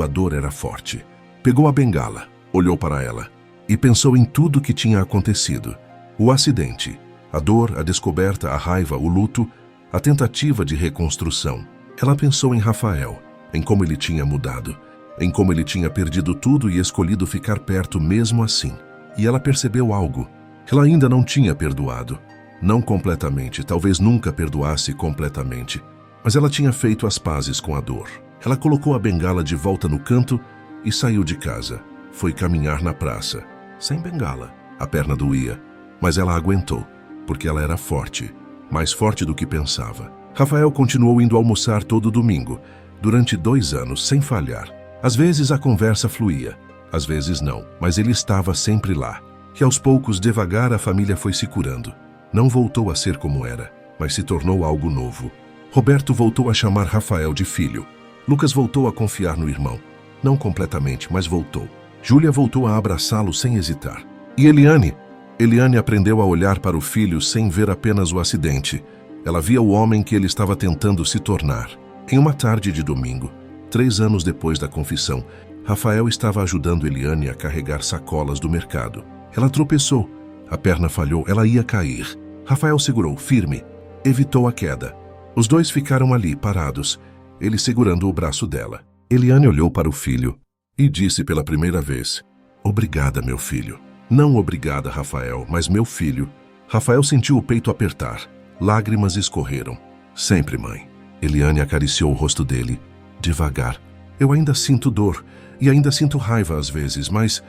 a dor era forte. Pegou a bengala, olhou para ela e pensou em tudo que tinha acontecido. O acidente, a dor, a descoberta, a raiva, o luto, a tentativa de reconstrução. Ela pensou em Rafael, em como ele tinha mudado, em como ele tinha perdido tudo e escolhido ficar perto mesmo assim. E ela percebeu algo. Ela ainda não tinha perdoado. Não completamente, talvez nunca perdoasse completamente. Mas ela tinha feito as pazes com a dor. Ela colocou a bengala de volta no canto e saiu de casa. Foi caminhar na praça. Sem bengala. A perna doía. Mas ela aguentou, porque ela era forte. Mais forte do que pensava. Rafael continuou indo almoçar todo domingo, durante 2 anos, sem falhar. Às vezes a conversa fluía, às vezes não, mas ele estava sempre lá. E aos poucos, devagar, a família foi se curando. Não voltou a ser como era, mas se tornou algo novo. Roberto voltou a chamar Rafael de filho. Lucas voltou a confiar no irmão. Não completamente, mas voltou. Júlia voltou a abraçá-lo sem hesitar. E Eliane aprendeu a olhar para o filho sem ver apenas o acidente. Ela via o homem que ele estava tentando se tornar. Em uma tarde de domingo, 3 anos depois da confissão, Rafael estava ajudando Eliane a carregar sacolas do mercado. Ela tropeçou. A perna falhou, ela ia cair. Rafael segurou, firme. Evitou a queda. Os dois ficaram ali, parados, ele segurando o braço dela. Eliane olhou para o filho e disse pela primeira vez: "Obrigada, meu filho." Não obrigada, Rafael, mas meu filho. Rafael sentiu o peito apertar. Lágrimas escorreram. Sempre, mãe. Eliane acariciou o rosto dele, devagar. Eu ainda sinto dor e ainda sinto raiva às vezes, mas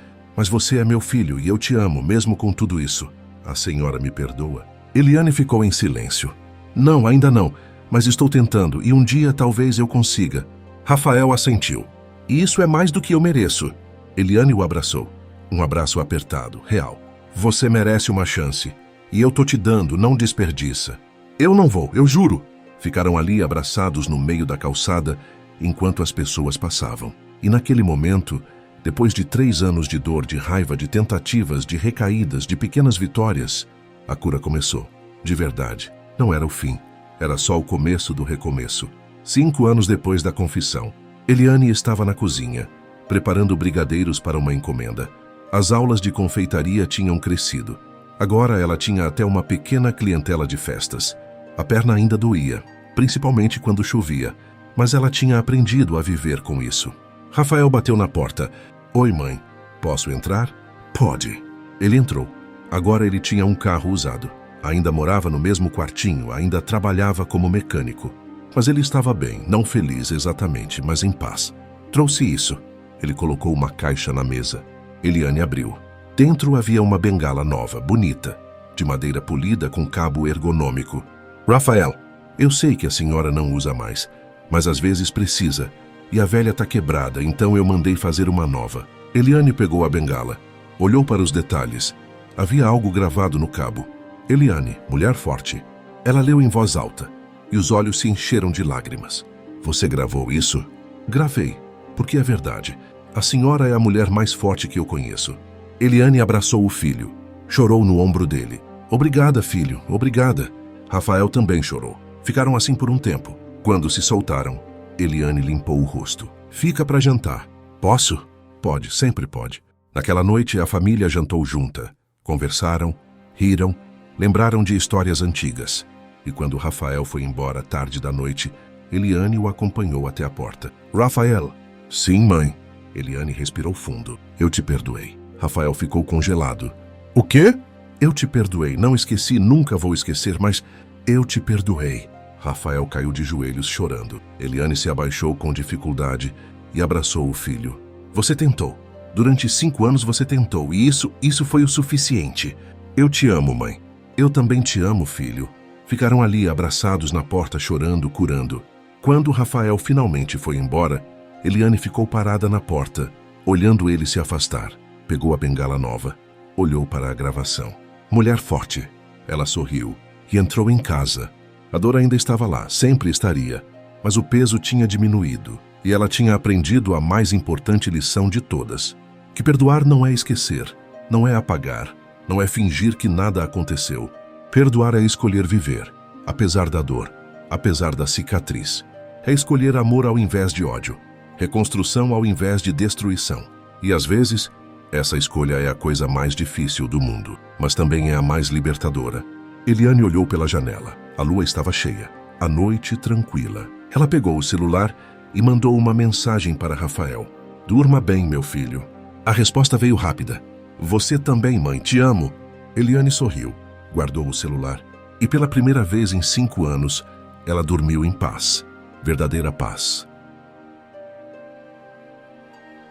você é meu filho e eu te amo, mesmo com tudo isso. A senhora me perdoa? Eliane ficou em silêncio. Não, ainda não, mas estou tentando e um dia talvez eu consiga. Rafael assentiu. E isso é mais do que eu mereço. Eliane o abraçou. Um abraço apertado, real. Você merece uma chance. E eu tô te dando, não desperdiça. Eu não vou, eu juro. Ficaram ali abraçados no meio da calçada, enquanto as pessoas passavam. E naquele momento, depois de 3 anos de dor, de raiva, de tentativas, de recaídas, de pequenas vitórias, a cura começou. De verdade. Não era o fim. Era só o começo do recomeço. 5 anos depois da confissão, Eliane estava na cozinha, preparando brigadeiros para uma encomenda. As aulas de confeitaria tinham crescido. Agora ela tinha até uma pequena clientela de festas. A perna ainda doía, principalmente quando chovia, mas ela tinha aprendido a viver com isso. Rafael bateu na porta. Oi, mãe. Posso entrar? Pode. Ele entrou. Agora ele tinha um carro usado. Ainda morava no mesmo quartinho, ainda trabalhava como mecânico. Mas ele estava bem, não feliz exatamente, mas em paz. Trouxe isso. Ele colocou uma caixa na mesa. Eliane abriu. Dentro havia uma bengala nova, bonita, de madeira polida com cabo ergonômico. Rafael, eu sei que a senhora não usa mais, mas às vezes precisa. E a velha está quebrada, então eu mandei fazer uma nova. Eliane pegou a bengala, olhou para os detalhes. Havia algo gravado no cabo. Eliane, mulher forte. Ela leu em voz alta, e os olhos se encheram de lágrimas. Você gravou isso? Gravei, porque é verdade. A senhora é a mulher mais forte que eu conheço. Eliane abraçou o filho. Chorou no ombro dele. Obrigada, filho, obrigada. Rafael também chorou. Ficaram assim por um tempo. Quando se soltaram, Eliane limpou o rosto. Fica para jantar. Posso? Pode, sempre pode. Naquela noite, a família jantou junta. Conversaram, riram, lembraram de histórias antigas. E quando Rafael foi embora tarde da noite, Eliane o acompanhou até a porta. Rafael. Sim, mãe. Eliane respirou fundo. Eu te perdoei. Rafael ficou congelado. O quê? Eu te perdoei. Não esqueci, nunca vou esquecer, mas eu te perdoei. Rafael caiu de joelhos chorando. Eliane se abaixou com dificuldade e abraçou o filho. Você tentou. Durante 5 anos você tentou, e isso foi o suficiente. Eu te amo, mãe. Eu também te amo, filho. Ficaram ali abraçados na porta chorando, curando. Quando Rafael finalmente foi embora, Eliane ficou parada na porta, olhando ele se afastar. Pegou a bengala nova, olhou para a gravação. Mulher forte. Ela sorriu e entrou em casa. A dor ainda estava lá, sempre estaria, mas o peso tinha diminuído e ela tinha aprendido a mais importante lição de todas: que perdoar não é esquecer, não é apagar, não é fingir que nada aconteceu. Perdoar é escolher viver, apesar da dor, apesar da cicatriz. É escolher amor ao invés de ódio, reconstrução ao invés de destruição. E às vezes, essa escolha é a coisa mais difícil do mundo, mas também é a mais libertadora. Eliane olhou pela janela. A lua estava cheia, a noite tranquila. Ela pegou o celular e mandou uma mensagem para Rafael. Durma bem, meu filho. A resposta veio rápida. Você também, mãe, te amo. Eliane sorriu, guardou o celular e pela primeira vez em 5 anos, ela dormiu em paz. Verdadeira paz.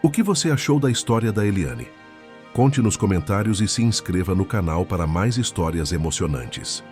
O que você achou da história da Eliane? Conte nos comentários e se inscreva no canal para mais histórias emocionantes.